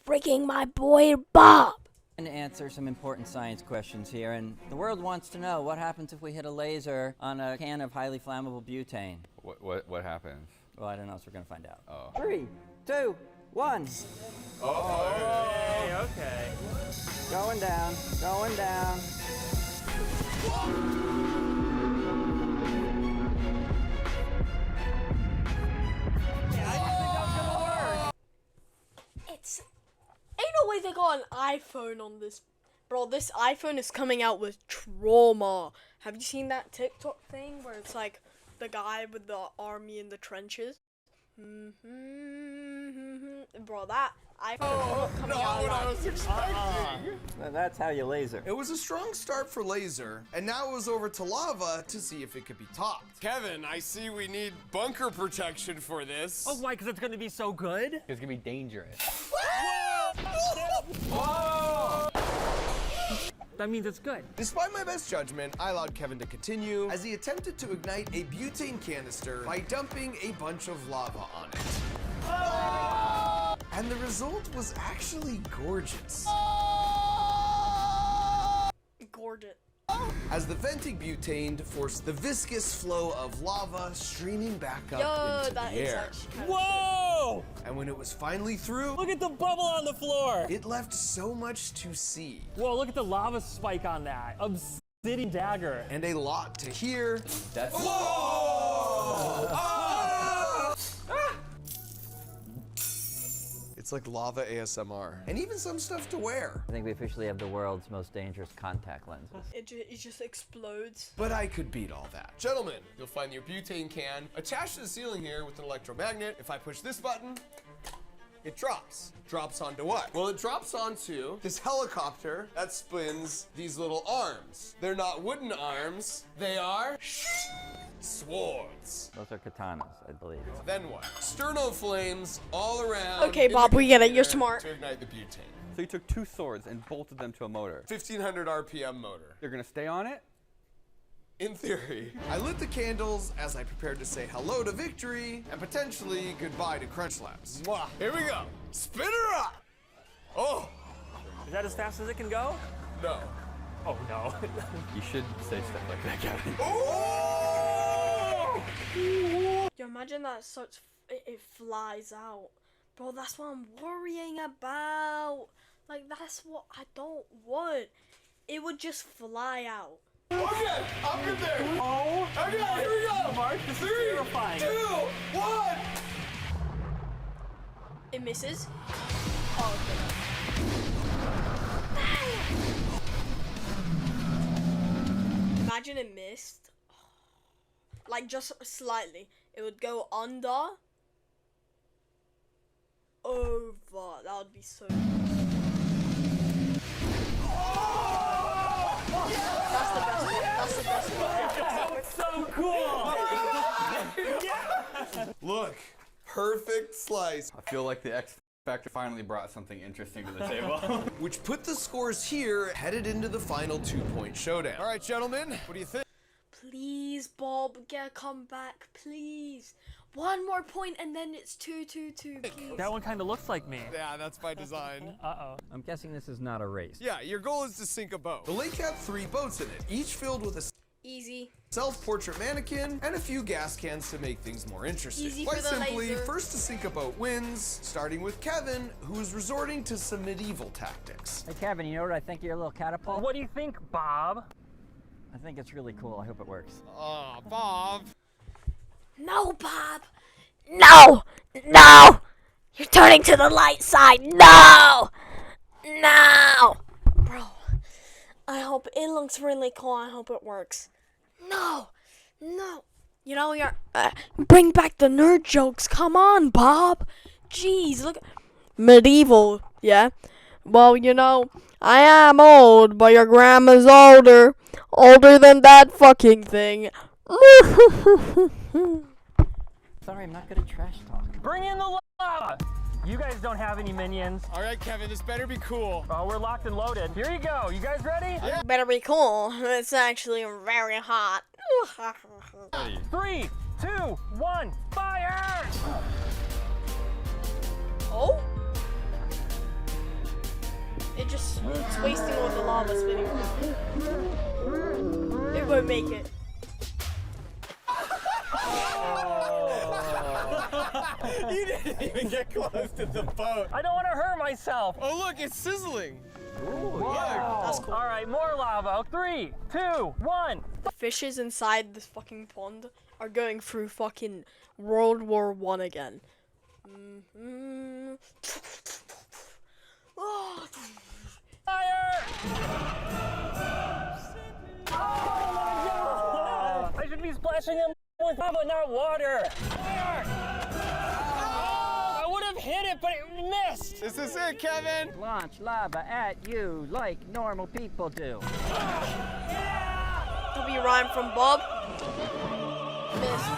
rigging my boy Bob. to answer some important science questions here, and the world wants to know what happens if we hit a laser on a can of highly flammable butane. What happens? Well, I don't know, so we're gonna find out. Oh. 3, 2, 1. Okay, okay. Going down, going down. Ain't no way they got an iPhone on this. Bro, this iPhone is coming out with trauma. Have you seen that TikTok thing where it's like the guy with the army in the trenches? Bro, that iPhone is coming out. What I was expecting. That's how you laser. It was a strong start for Laser, and now it was over to Lava to see if it could be topped. Kevin, I see we need bunker protection for this. Oh, why? Because it's going to be so good? It's gonna be dangerous. Whoa! That means it's good. Despite my best judgment, I allowed Kevin to continue as he attempted to ignite a butane canister by dumping a bunch of lava on it. And the result was actually gorgeous. Gorgeous. As the venting butane forced the viscous flow of lava streaming back up into the air. Whoa! And when it was finally through, Look at the bubble on the floor! it left so much to see. Whoa, look at the lava spike on that. Obsidian dagger. And a lot to hear. That's It's like lava ASMR. And even some stuff to wear. I think we officially have the world's most dangerous contact lenses. It just explodes. But I could beat all that. Gentlemen, you'll find your butane can attached to the ceiling here with an electromagnet. If I push this button, it drops. Drops onto what? Well, it drops onto this helicopter that spins these little arms. They're not wooden arms, they are swords. Those are katanas, I believe. Then what? Sterno flames all around. Okay, in the Bob, we get it. You're container smart. To ignite the butane. So you took 2 swords and bolted them to a motor. 1500 RPM motor. You're gonna stay on it? In theory. I lit the candles as I prepared to say hello to victory and potentially goodbye to Crunch Labs. Mwah. Here we go. Spin her up. Oh. Is that as fast as it can go? No. Oh, no. You should say stuff like that, Kevin. Yo, imagine that it flies out. Bro, that's what I'm worrying about. Like, that's what I don't want. It would just fly out. Okay, I'm in there. Oh. Okay, here we go. Mark, this is terrifying. 3, 2, 1. It misses. Oh, okay. Imagine it missed. Like, just slightly. It would go under. Over. That would be so good. That's the best one. That's the best one. It's so cool! Yeah. Look, perfect slice. I feel like the X Factor finally brought something interesting to the table. Which put the scores here, headed into the final 2-point showdown. All right, gentlemen, what do you think? Please, Bob, get a comeback, please. One more point and then it's 2-2-2, please. That one kind of looks like me. Yeah, that's by design. Uh-oh. I'm guessing this is not a race. Yeah, your goal is to sink a boat. The lake had 3 boats in it, each filled with a Easy. self-portrait mannequin and a few gas cans to make things more interesting. Easy Quite for the simply, laser. first to sink a boat wins, starting with Kevin, who is resorting to some medieval tactics. Hey, Kevin, you know what I think of your little catapult? What do you think, Bob? I think it's really cool. I hope it works. Oh, Bob. No, Bob. No! No! You're turning to the light side. No! No! Bro, I hope it looks really cool. I hope it works. No! No! You know, you're... bring back the nerd jokes. Come on, Bob. Jeez, look... Medieval, yeah? Well, you know, I am old, but your grandma's older. Older than that fucking thing. Sorry, I'm not good at trash talk. Bring in the lava! You guys don't have any minions. All right, Kevin, this better be cool. Oh, we're locked and loaded. Here you go. You guys ready? Yeah. Better be cool. It's actually very hot. 3, 2, 1, fire! Oh? It's wasting all the lava spinning. It won't make it. You didn't even get close to the boat. I don't want to hurt myself. Oh, look, it's sizzling. Wow. That's cool. All right, more lava. 3, 2, 1. The fishes inside this fucking pond are going through fucking World War I again. Oh. Fire! Oh my god! I should be splashing him with lava, not water. Fire! I would have hit it, but it missed. This is it, Kevin. Launch lava at you like normal people do. W rhyme from Bob. Missed.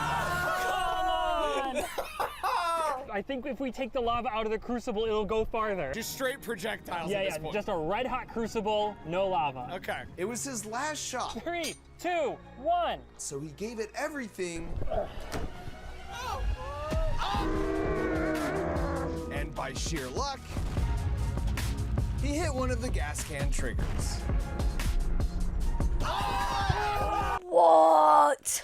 I think if we take the lava out of the crucible, it'll go farther. Just straight projectiles Yeah, at this yeah, point. just a red hot crucible, no lava. Okay. It was his last shot. 3, 2, 1. So he gave it everything. And by sheer luck, he hit one of the gas can triggers. What?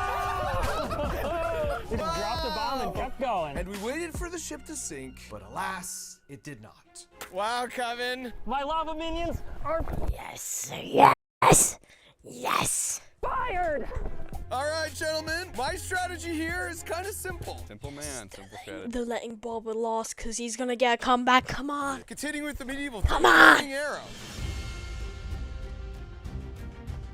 We just dropped a bomb and kept going. And we waited for the ship to sink, but alas, it did not. Wow, Kevin. My lava minions are Yes, yes, yes. fired. All right, gentlemen, my strategy here is kind of simple. Simple man, simple strategy. They're letting Bob get lost because he's gonna get a comeback. Come on. Continuing with the medieval Come theme, on. flaming arrow.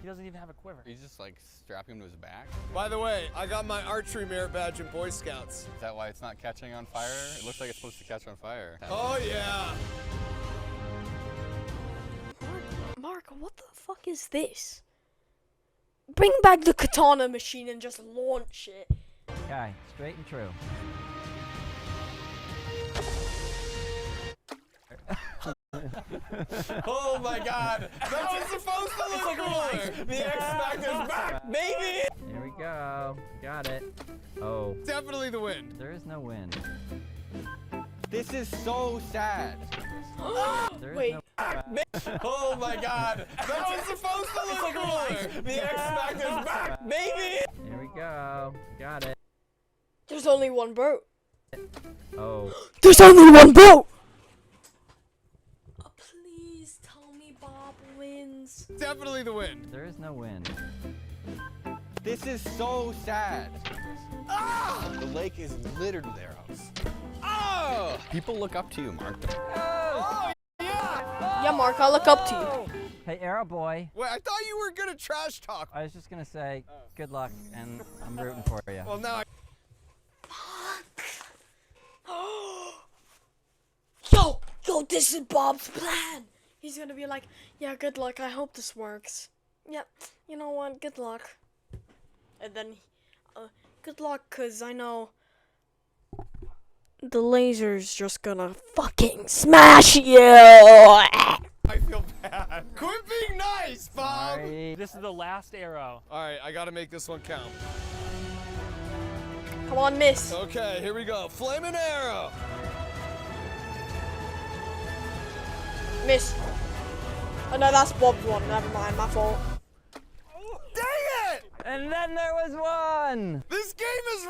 He doesn't even have a quiver. You just like strapping him to his back? By the way, I got my archery merit badge in Boy Scouts. Is that why it's not catching on fire? It looks like it's supposed to catch on fire. Oh yeah. Mark, what the fuck is this? Bring back the katana machine and just launch it. Okay, straight and true. Oh my God, that was supposed to look cooler. The X Factor's back, baby. Here we go. Got it. Oh. Definitely the win. There is no wind. This is so sad. There is Wait. no. Oh my God, that was supposed to look cooler. The X Factor's back, baby. Here we go. Got it. There's only one boat. Oh. There's only one boat. Please tell me Bob wins. Definitely the win. There is no wind. This is so sad. The lake is littered with arrows. Oh! People look up to you, Mark. Oh yeah. Yeah, Mark, I look up to you. Hey, Arrow Boy. Wait, I thought you were gonna trash talk. I was just gonna say good luck, and I'm rooting for you. Well, now I. Yo, this is Bob's plan. He's gonna be like, yeah, good luck. I hope this works. Yeah, you know what? Good luck. And then, good luck, cause I know the laser's just gonna fucking smash you. I feel bad. Quit being nice, Bob. Sorry. This is the last arrow. All right, I gotta make this one count. Come on, miss. Okay, here we go. Flaming arrow. Miss. Oh no, that's Bob's one. Never mind, my fault. Dang it! And then there was one! This game is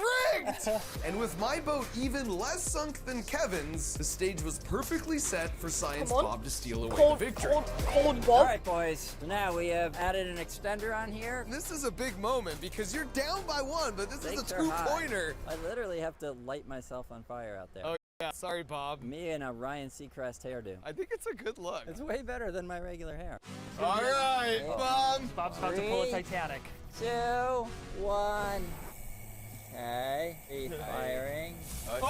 rigged! And with my boat even less sunk than Kevin's, the stage was perfectly set for Science Come on. Bob to steal away Cold, the victory. cold Bob. Alright, boys. So now we have added an extender on here. And this is a big moment because you're down by one, but this Stakes is a are high. two-pointer. I literally have to light myself on fire out there. Oh, yeah. Sorry, Bob. Me and a Ryan Seacrest hairdo. I think it's a good look. It's way better than my regular hair. All right, Bob. Bob's about to pull a Titanic. 2, 1. Okay. Firing. Oh, We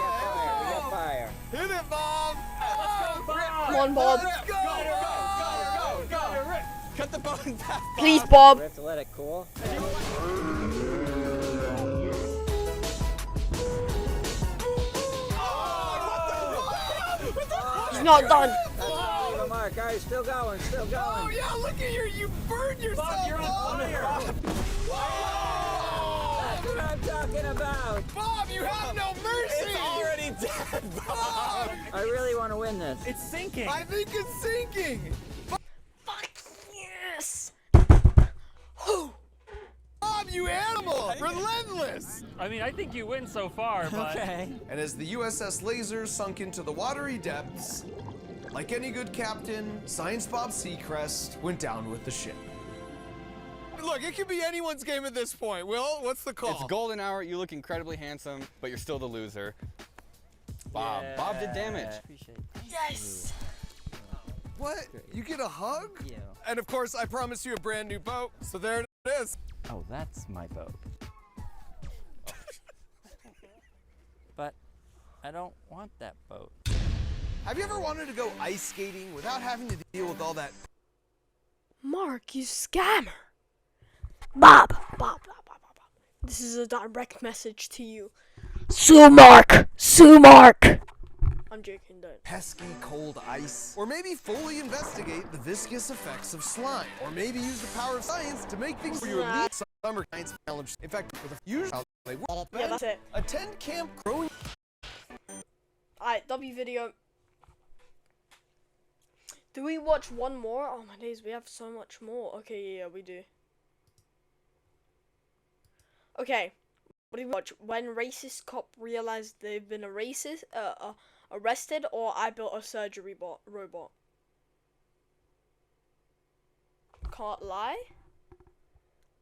got fire. We got fire. Hit it, Bob. Come on, Bob. Go. Cut the boat in half. Please, Bob. We have to let it cool. He's not done. That's Mark. All right, still going. Still going. Oh, yeah, look at you burned yourself. Bob, you're on fire. That's what I'm talking about. Bob, you have no mercy. It's already dead, Bob. I really want to win this. It's sinking. I think it's sinking. Fuck yes. Bob, you animal. Relentless. this. I mean, I think you win so far, but... Okay. And as the USS Laser sunk into the watery depths, like any good captain, Science Bob Seacrest went down with the ship. Look, it could be anyone's game at this point. Will, what's the call? It's golden hour. You look incredibly handsome, but you're still the loser. Bob. Bob did damage. Appreciate it. Yes! What? You get a hug? Yeah. And of course, I promised you a brand new boat, so there it is. Oh, that's my boat. But I don't want that boat. Have you ever wanted to go ice skating without having to deal with all that? Mark, you scammer! Bob! Bob. This is a direct message to you. Sue Mark! Sue Mark! I'm joking, don't. Pesky cold ice. Or maybe fully investigate the viscous effects of slime. Or maybe use the power of science to make things for your elite summer science challenge. In fact, with a usual they will Yeah, that's it. attend camp growing. Alright, W video. Do we watch one more? Oh my days, we have so much more. Okay, yeah, we do. Okay, what do we watch? When racist cop realized they've been arrested, or I built a surgery robot. Can't lie.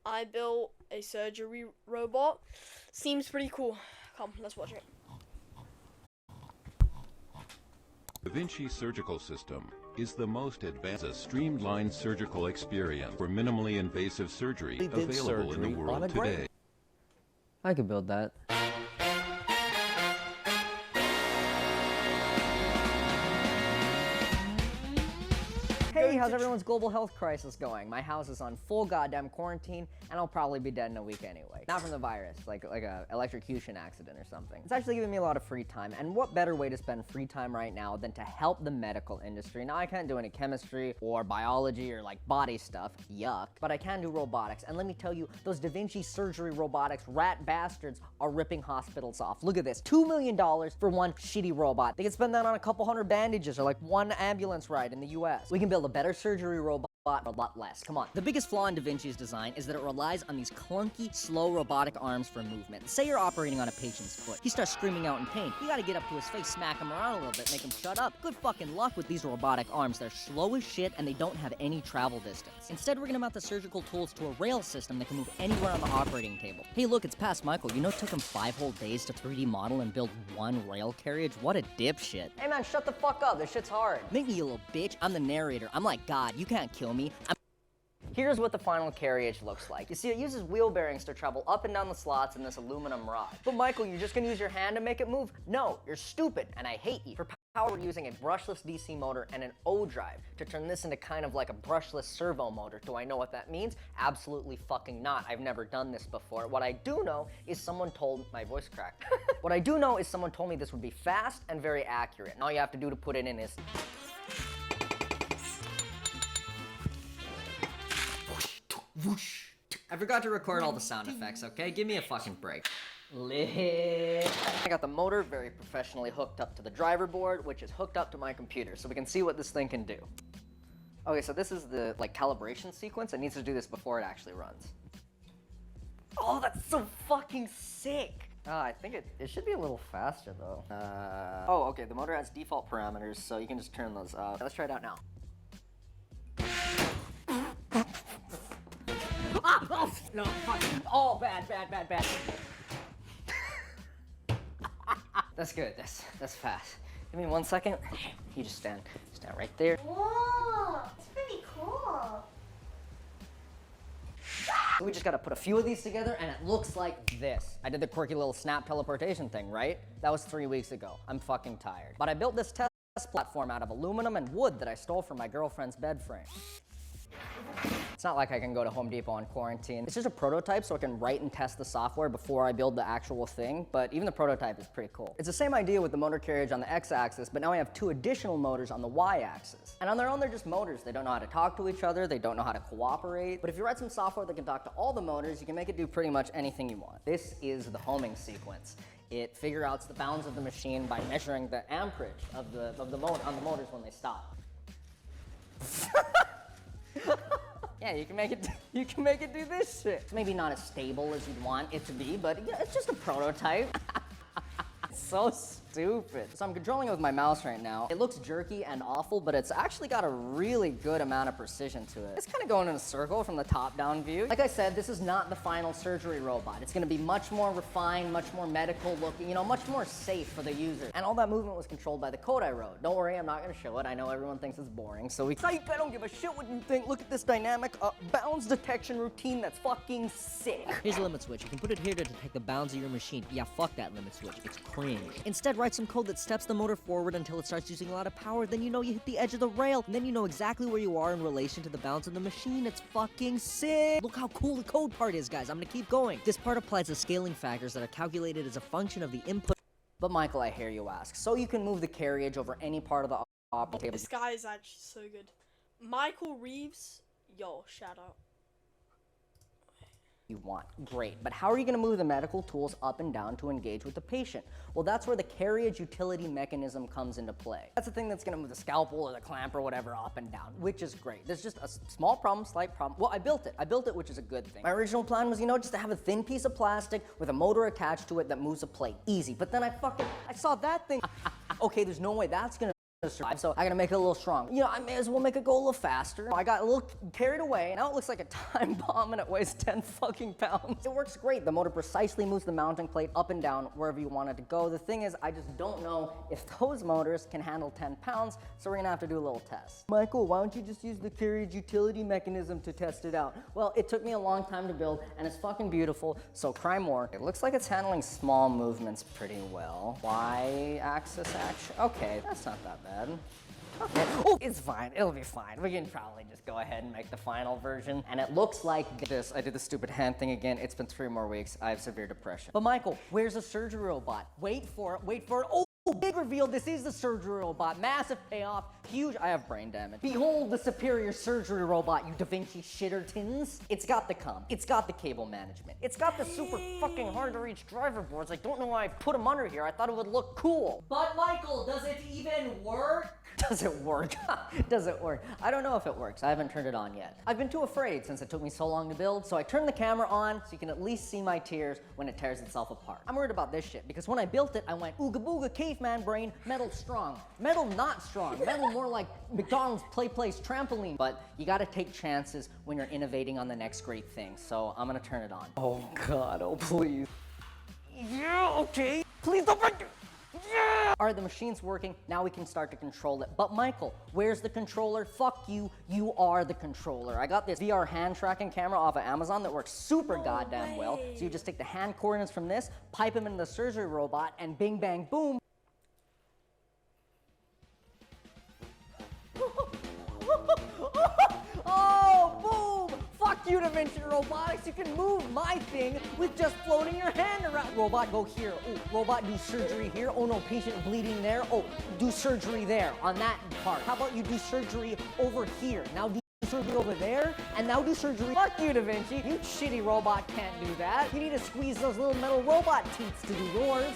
I built a surgery robot. Seems pretty cool. Come, let's watch it. Da Vinci Surgical System is the most advanced streamlined surgical experience for minimally invasive surgery available in the world today. I could build that. Hey, how's everyone's global health crisis going? My house is on full goddamn quarantine, and I'll probably be dead in a week anyway. Not from the virus, like a electrocution accident or something. It's actually giving me a lot of free time, and what better way to spend free time right now than to help the medical industry? Now, I can't do any chemistry or biology or like body stuff, yuck, but I can do robotics, and let me tell you, those Da Vinci surgery robotics rat bastards are ripping hospitals off. Look at this, $2 million for one shitty robot. They can spend that on a couple hundred bandages or like one ambulance ride in the US. We can build a better surgery robot a lot less. Come on. The biggest flaw in Da Vinci's design is that it relies on these clunky, slow robotic arms for movement. Say you're operating on a patient's foot. He starts screaming out in pain. You gotta get up to his face, smack him around a little bit, make him shut up. Good fucking luck with these robotic arms. They're slow as shit and they don't have any travel distance. Instead, we're gonna mount the surgical tools to a rail system that can move anywhere on the operating table. Hey look, it's past Michael. You know it took him 5 whole days to 3D model and build one rail carriage? What a dipshit. Hey man, shut the fuck up. This shit's hard. Make me, you little bitch. I'm the narrator. I'm like God. You can't kill me. Here's what the final carriage looks like. You see, it uses wheel bearings to travel up and down the slots in this aluminum rod. But Michael, you're just gonna use your hand to make it move? No, you're stupid, and I hate you. For power, we're using a brushless DC motor and an O drive to turn this into kind of like a brushless servo motor. Do I know what that means? Absolutely fucking not. I've never done this before. What I do know is someone told my voice cracked. What I do know is someone told me this would be fast and very accurate. And all you have to do to put it in is whoosh. I forgot to record all the sound effects, okay? Give me a fucking break. Lit. I got the motor very professionally hooked up to the driver board, which is hooked up to my computer, so we can see what this thing can do. Okay, so this is the like calibration sequence. It needs to do this before it actually runs. Oh, that's so fucking sick. I think it should be a little faster though. Oh, okay, the motor has default parameters, so you can just turn those up. Let's try it out now. Ah! Oh, no, fuck. Oh, bad. That's good, that's fast. Give me 1 second. You just stand right there. Whoa, it's pretty cool. We just gotta put a few of these together and it looks like this. I did the quirky little snap teleportation thing, right? That was 3 weeks ago. I'm fucking tired. But I built this test platform out of aluminum and wood that I stole from my girlfriend's bed frame. It's not like I can go to Home Depot on quarantine. It's just a prototype so I can write and test the software before I build the actual thing, but even the prototype is pretty cool. It's the same idea with the motor carriage on the x-axis, but now I have 2 additional motors on the y-axis. And on their own, they're just motors. They don't know how to talk to each other, they don't know how to cooperate. But if you write some software that can talk to all the motors, you can make it do pretty much anything you want. This is the homing sequence. It figures out the bounds of the machine by measuring the amperage of the motor on the motors when they stop. Yeah, you can make it. You can make it do this shit. It's maybe not as stable as you'd want it to be, but yeah, it's just a prototype. It's so stupid. So I'm controlling it with my mouse right now. It looks jerky and awful, but it's actually got a really good amount of precision to it. It's kind of going in a circle from the top-down view. Like I said, this is not the final surgery robot. It's gonna be much more refined, much more medical looking, you know, much more safe for the user. And all that movement was controlled by the code I wrote. Don't worry, I'm not gonna show it. I know everyone thinks it's boring, so I don't give a shit what you think. Look at this dynamic bounds detection routine that's fucking sick. Here's a limit switch. You can put it here to detect the bounds of your machine. Yeah, fuck that limit switch. It's cringe. Instead, write some code that steps the motor forward until it starts using a lot of power. Then you know you hit the edge of the rail. And then you know exactly where you are in relation to the bounds of the machine. It's fucking sick. Look how cool the code part is, guys. I'm gonna keep going. This part applies the scaling factors that are calculated as a function of the input. But Michael, I hear you ask. So you can move the carriage over any part of the operating table. This guy is actually so good. Michael Reeves, yo, shout out. You want. Great, but how are you going to move the medical tools up and down to engage with the patient? Well, that's where the carriage utility mechanism comes into play. That's the thing that's going to move the scalpel or the clamp or whatever up and down, which is great. There's just a small problem, slight problem. Well, I built it, which is a good thing. My original plan was, you know, just to have a thin piece of plastic with a motor attached to it that moves a plate. Easy. But then I saw that thing. Okay, there's no way that's going to survive, so I gotta make it a little strong. You know, I may as well make it go a little faster. I got a little carried away. Now it looks like a time bomb and it weighs 10 fucking pounds. It works great. The motor precisely moves the mounting plate up and down wherever you want it to go. The thing is, I just don't know if those motors can handle 10 pounds, so we're gonna have to do a little test. Michael, why don't you just use the carriage utility mechanism to test it out? Well, it took me a long time to build, and it's fucking beautiful, so cry more. It looks like it's handling small movements pretty well. Y-axis action? Okay, that's not that bad. Okay. Oh, it's fine. It'll be fine. We can probably just go ahead and make the final version. And it looks like this. I did the stupid hand thing again. It's been 3 more weeks. I have severe depression. But Michael, where's the surgery robot? Wait for it. Wait for it. Oh! Big reveal, this is the surgery robot. Massive payoff, huge. I have brain damage. Behold the superior surgery robot, you Da Vinci shittertons. It's got the comm. It's got the cable management. It's got the super fucking hard to reach driver boards. I don't know why I put them under here. I thought it would look cool. But Michael, does it even work? Does it work? Does it work? I don't know if it works. I haven't turned it on yet. I've been too afraid since it took me so long to build, so I turned the camera on so you can at least see my tears when it tears itself apart. I'm worried about this shit because when I built it, I went ooga booga caveman brain, metal strong. Metal not strong. Metal more like McDonald's play place trampoline. But you gotta take chances when you're innovating on the next great thing, so I'm gonna turn it on. Oh God, oh please. Yeah, okay. Please don't break it. Yeah! All right, the machine's working. Now we can start to control it. But Michael, where's the controller? Fuck you. You are the controller. I got this VR hand tracking camera off of Amazon that works super goddamn well. So you just take the hand coordinates from this, pipe them into the surgery robot, and bing, bang, boom. Oh, boom! Fuck you, Da Vinci Robotics. You can move my thing with just floating your hand around. Robot, go here. Oh, robot, do surgery here. Oh no, patient bleeding there. Oh, do surgery there on that part. How about you do surgery over here? Now do surgery over there, and now do surgery. Fuck you, Da Vinci. You shitty robot can't do that. You need to squeeze those little metal robot teats to do yours.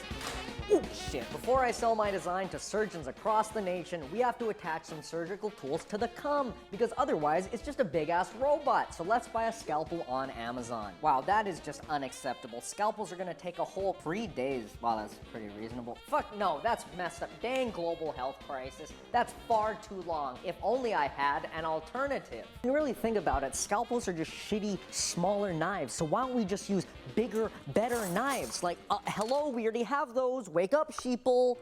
Oh shit, before I sell my design to surgeons across the nation, we have to attach some surgical tools to the cum, because otherwise it's just a big ass robot. So let's buy a scalpel on Amazon. Wow, that is just unacceptable. Scalpels are gonna take a whole 3 days. Wow, that's pretty reasonable. Fuck no, that's messed up. Dang global health crisis. That's far too long. If only I had an alternative. When you really think about it, scalpels are just shitty, smaller knives. So why don't we just use bigger, better knives? Like, hello, we already have those. Wake up, sheeple.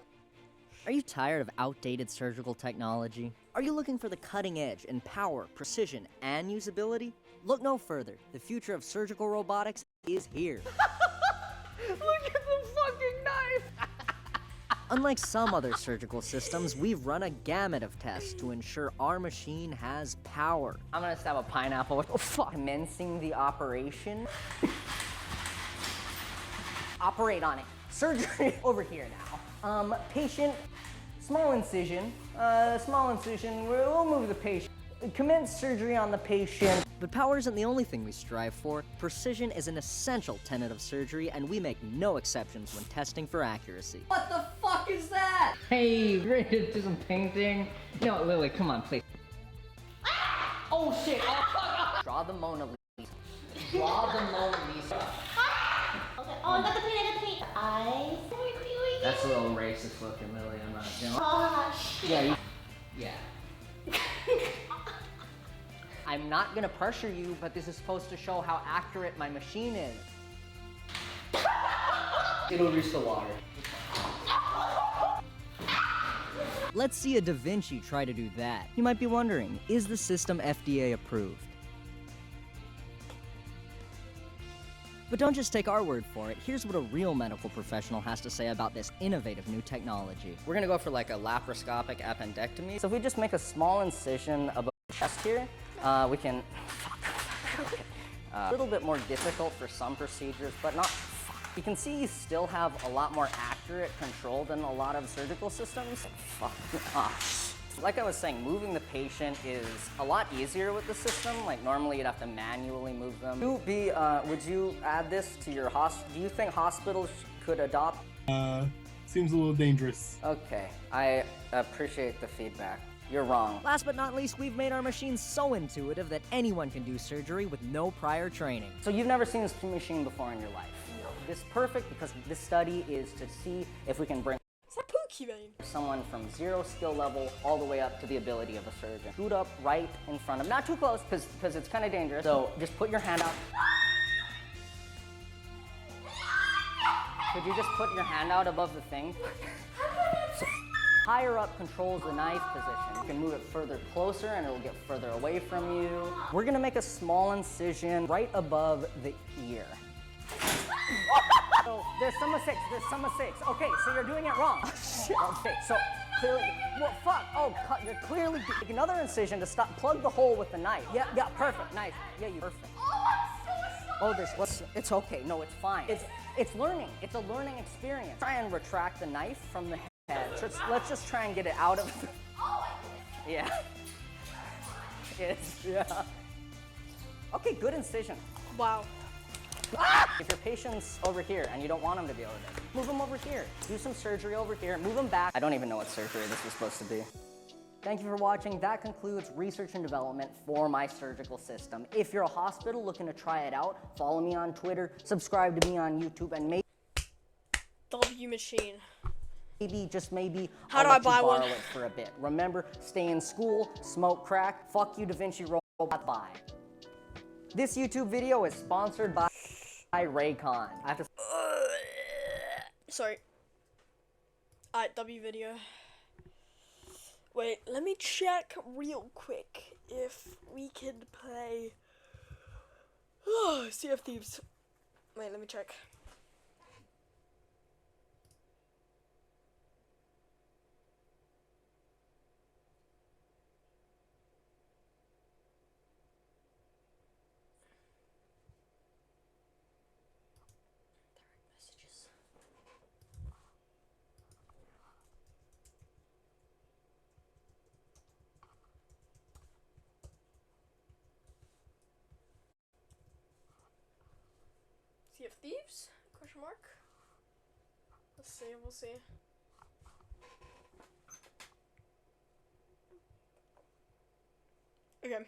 Are you tired of outdated surgical technology? Are you looking for the cutting edge in power, precision, and usability? Look no further. The future of surgical robotics is here. Look at the fucking knife! Unlike some other surgical systems, we've run a gamut of tests to ensure our machine has power. I'm gonna stab a pineapple with commencing the operation. Operate on it. Surgery over here now. Patient, small incision, we'll move the patient. Commence surgery on the patient. But power isn't the only thing we strive for. Precision is an essential tenet of surgery, and we make no exceptions when testing for accuracy. What the fuck is that? Hey, ready to do some painting? You know what, Lily, come on, please. Oh shit! Oh, draw the Mona Lisa. Draw the Mona Lisa. Okay. Oh, I got the paint. I got the paint. Eyes. That's a little racist looking, Lily. I'm not doing. Gosh. Yeah. Yeah. I'm not gonna pressure you, but this is supposed to show how accurate my machine is. It'll reach the water. Let's see a Da Vinci try to do that. You might be wondering, is the system FDA approved? But don't just take our word for it. Here's what a real medical professional has to say about this innovative new technology. We're gonna go for like a laparoscopic appendectomy. So if we just make a small incision above the chest here, we can... a little bit more difficult for some procedures, but not... You can see you still have a lot more accurate control than a lot of surgical systems. Like I was saying, moving the patient is a lot easier with the system. Like normally you'd have to manually move them. Would you add this to your do you think hospitals could adopt? Seems a little dangerous. Okay, I appreciate the feedback. You're wrong. Last but not least, we've made our machines so intuitive that anyone can do surgery with no prior training. So you've never seen this machine before in your life? No. This is perfect because this study is to see if we can bring someone from 0 skill level all the way up to the ability of a surgeon. Scoot up right in front of, not too close because it's kind of dangerous. So just put your hand out. Could you just put your hand out above the thing? So, higher up controls the knife position. You can move it further closer and it'll get further away from you. We're gonna make a small incision right above the ear. So there's summa 6, Okay, so you're doing it wrong. Okay, so clearly, well, fuck. Oh, you're clearly doing another incision to plug the hole with the knife. Yeah, perfect, nice. Yeah, you perfect. Oh, it's okay, no, it's fine. It's learning, it's a learning experience. Try and retract the knife from the head. Let's just try and get it out of the, yeah. Yeah. Okay, good incision. Wow. If your patient's over here and you don't want him to be over there, move him over here. Do some surgery over here, move him back. I don't even know what surgery this was supposed to be. Thank you for watching. That concludes research and development for my surgical system. If you're a hospital looking to try it out, follow me on Twitter, subscribe to me on YouTube, and maybe W machine. Maybe, just maybe, How do I buy borrow one? it for a bit. Remember, stay in school, smoke crack, fuck you, Da Vinci Robot, bye. This YouTube video is sponsored by Raycon. I have to... Sorry. Alright, W video. Wait, let me check real quick if we can play Sea of Thieves. Wait, let me check. Sea of Thieves? Question mark. Let's see, we'll see. Okay.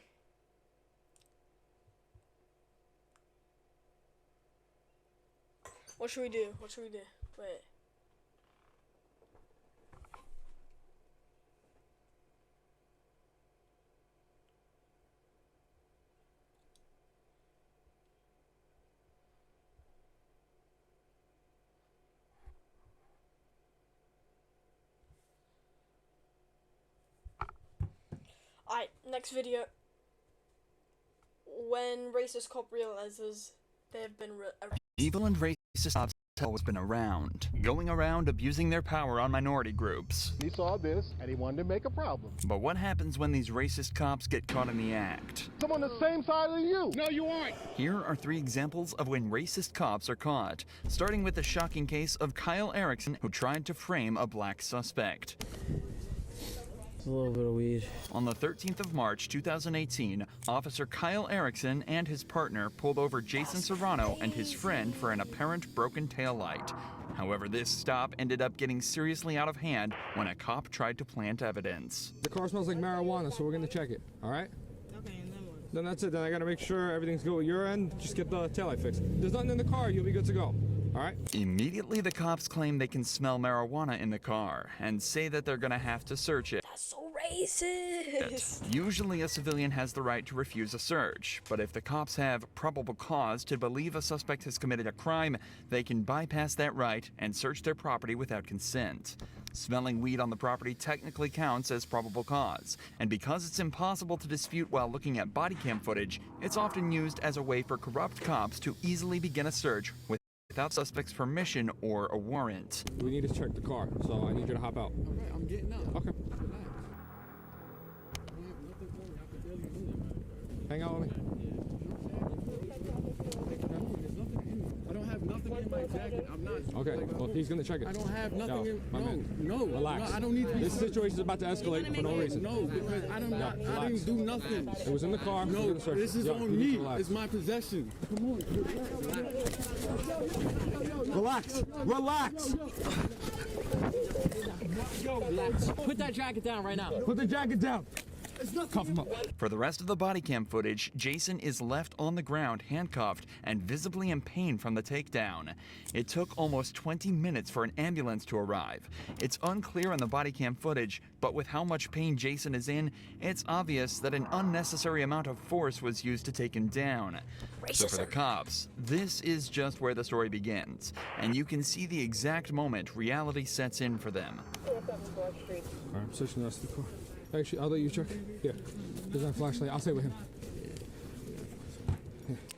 What should we do? What should we do? Wait. Alright, next video. When racist cop realizes they have been Evil and racist cops have always been around, going around abusing their power on minority groups. He saw this and he wanted to make a problem. But what happens when these racist cops get caught in the act? I'm on the same side as you. No, you aren't. Here are 3 examples of when racist cops are caught, starting with the shocking case of Kyle Erickson, who tried to frame a black suspect. A little bit of weed. On the 13th of March 2018, Officer Kyle Erickson and his partner pulled over Jason Serrano and his friend for an apparent broken taillight. However, this stop ended up getting seriously out of hand when a cop tried to plant evidence. The car smells like marijuana, so we're gonna check it, all right? Okay, and then then that's it. Then I gotta make sure everything's good with your end. Just get the taillight fixed. If there's nothing in the car, you'll be good to go. All right? Immediately, the cops claim they can smell marijuana in the car and say that they're gonna have to search it. That's so racist. Usually, a civilian has the right to refuse a search, but if the cops have probable cause to believe a suspect has committed a crime, they can bypass that right and search their property without consent. Smelling weed on the property technically counts as probable cause, and because it's impossible to dispute while looking at body cam footage, it's often used as a way for corrupt cops to easily begin a search without suspect's permission or a warrant. We need to check the car, so I need you to hop out. Alright, I'm getting out. Okay. Hang out with me. I don't have nothing in my jacket. I'm not. Okay, well, he's gonna check it. I don't have nothing in. my man. No. Relax. No, I don't need to be. This situation's about to escalate for no reason. No, because I didn't do nothing. It was in the car. No, this is on me. Relax. It's my possession. Come on. Relax. Relax. Relax. Put that jacket down right now. Put the jacket down. Cuff him up. For the rest of the body cam footage, Jason is left on the ground handcuffed and visibly in pain from the takedown. It took almost 20 minutes for an ambulance to arrive. It's unclear on the body cam footage, but with how much pain Jason is in, it's obvious that an unnecessary amount of force was used to take him down. So for the cops, this is just where the story begins, and you can see the exact moment reality sets in for them. Alright, I'm searching the rest of the car. Actually, I'll let you check. Here, there's my flashlight. I'll stay with him.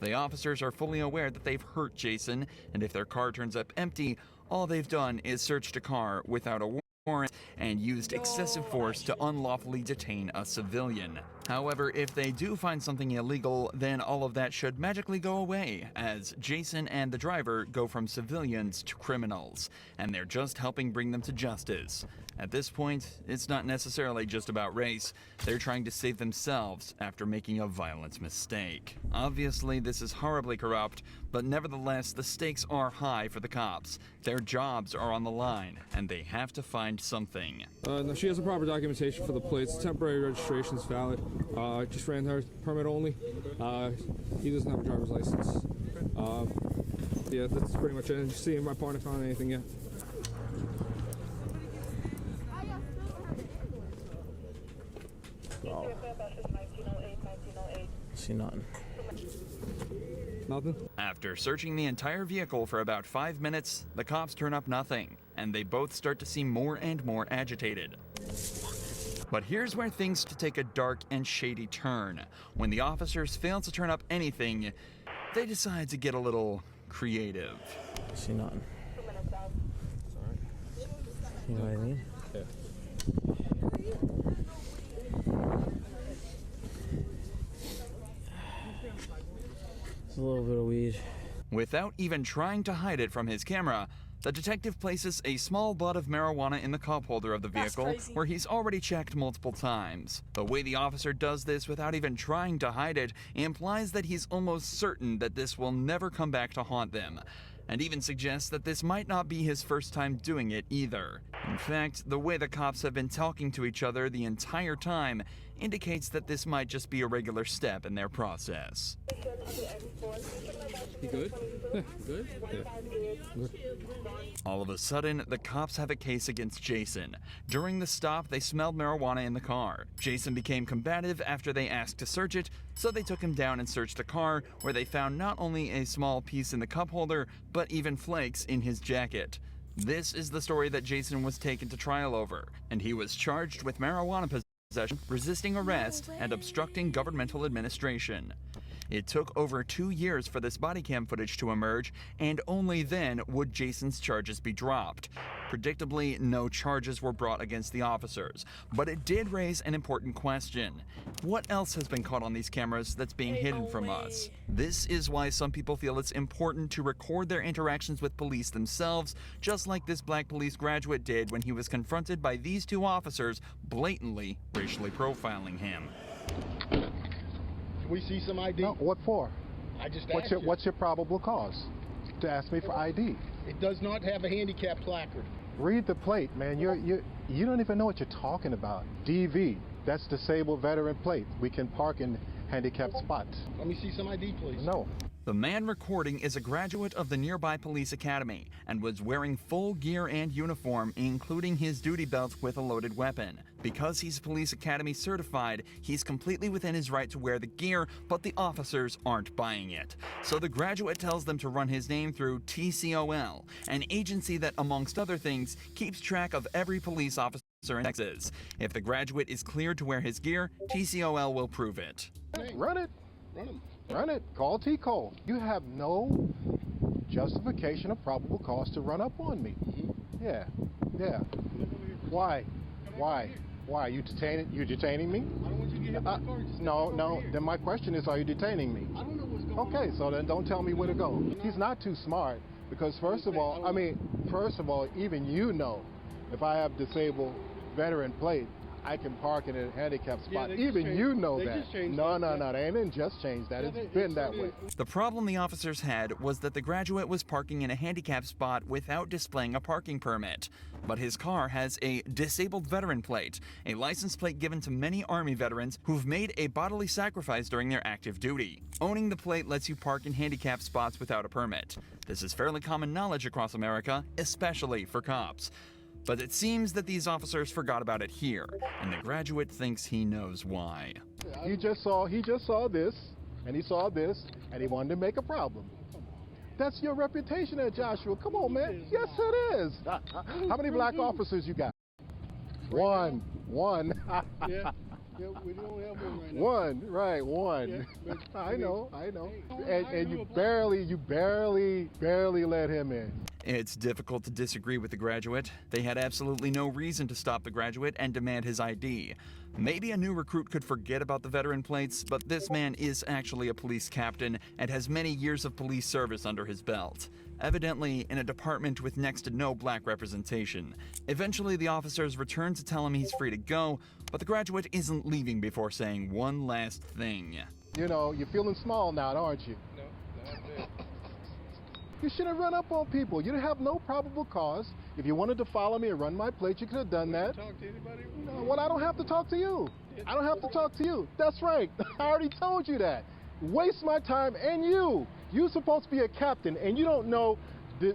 The officers are fully aware that they've hurt Jason, and if their car turns up empty, all they've done is searched a car without a warrant and used excessive force to unlawfully detain a civilian. However, if they do find something illegal, then all of that should magically go away, as Jason and the driver go from civilians to criminals, and they're just helping bring them to justice. At this point, it's not necessarily just about race. They're trying to save themselves after making a violent mistake. Obviously, this is horribly corrupt, but nevertheless, the stakes are high for the cops. Their jobs are on the line, and they have to find something. No, she has the proper documentation for the plates. Temporary registration's valid. Just ran her permit only. He doesn't have a driver's license. Yeah, that's pretty much it. Just seeing if my partner found anything yet. Oh. See nothing. Nothing? After searching the entire vehicle for about 5 minutes, the cops turn up nothing, and they both start to seem more and more agitated. But here's where things take a dark and shady turn. When the officers fail to turn up anything, they decide to get a little creative. See nothing. You know what I mean? Yeah. It's a little bit of weed. Without even trying to hide it from his camera, the detective places a small bud of marijuana in the cup holder of the vehicle, where he's already checked multiple times. The way the officer does this without even trying to hide it implies that he's almost certain that this will never come back to haunt them, and even suggests that this might not be his first time doing it either. In fact, the way the cops have been talking to each other the entire time indicates that this might just be a regular step in their process. You good? Yeah, good? Yeah. Good. All of a sudden, the cops have a case against Jason. During the stop, they smelled marijuana in the car. Jason became combative after they asked to search it, so they took him down and searched the car, where they found not only a small piece in the cup holder, but even flakes in his jacket. This is the story that Jason was taken to trial over, and he was charged with marijuana possession, resisting arrest, and obstructing governmental administration. It took over 2 years for this body cam footage to emerge, and only then would Jason's charges be dropped. Predictably, no charges were brought against the officers, but it did raise an important question. What else has been caught on these cameras that's being hidden from us? This is why some people feel it's important to record their interactions with police themselves, just like this black police graduate did when he was confronted by these two officers blatantly racially profiling him. We see some ID. No, what for? I just what's asked your you. What's your probable cause to ask me for ID? It does not have a handicap placard. Read the plate, man. You don't even know what you're talking about. DV. That's disabled veteran plate. We can park in handicapped spot. Let me see some ID, please. No. The man recording is a graduate of the nearby police academy and was wearing full gear and uniform, including his duty belt with a loaded weapon. Because he's police academy certified, he's completely within his right to wear the gear, but the officers aren't buying it. So the graduate tells them to run his name through TCOL, an agency that, amongst other things, keeps track of every police officer in Texas. If the graduate is cleared to wear his gear, TCOL will prove it. Run it. Run him. Run it. Call T-Cole. You have no justification or probable cause to run up on me. Yeah. Yeah. Why? Why? Why? You detaining me? I don't want you to get hit by the car. No. Then my question is, are you detaining me? I don't know what's going on. Okay, so then don't tell me where to go. He's not too smart because first of all, even you know, if I have disabled veteran plate, I can park in a handicapped spot. Even you know that. No, they didn't just change that. It's been that way. The problem the officers had was that the graduate was parking in a handicapped spot without displaying a parking permit. But his car has a disabled veteran plate, a license plate given to many Army veterans who've made a bodily sacrifice during their active duty. Owning the plate lets you park in handicapped spots without a permit. This is fairly common knowledge across America, especially for cops. But it seems that these officers forgot about it here, and the graduate thinks he knows why. He just saw this, and he saw this, and he wanted to make a problem. That's your reputation there, Joshua. Come on, man. Yes, it is. How many black officers you got? One. Yeah, we don't have one right now. One. Yeah, I know. And you barely let him in. It's difficult to disagree with the graduate. They had absolutely no reason to stop the graduate and demand his ID. Maybe a new recruit could forget about the veteran plates, but this man is actually a police captain and has many years of police service under his belt. Evidently in a department with next to no black representation. Eventually the officers return to tell him he's free to go, but the graduate isn't leaving before saying one last thing. You know, you're feeling small now, aren't you? No, not a bit. You shouldn't run up on people. You have no probable cause. If you wanted to follow me and run my plate, you could have done that. Talk to anybody? No, well, I don't have to talk to you. I don't have to talk to you. That's right. I already told you that. Waste my time and you. You're supposed to be a captain, and you don't know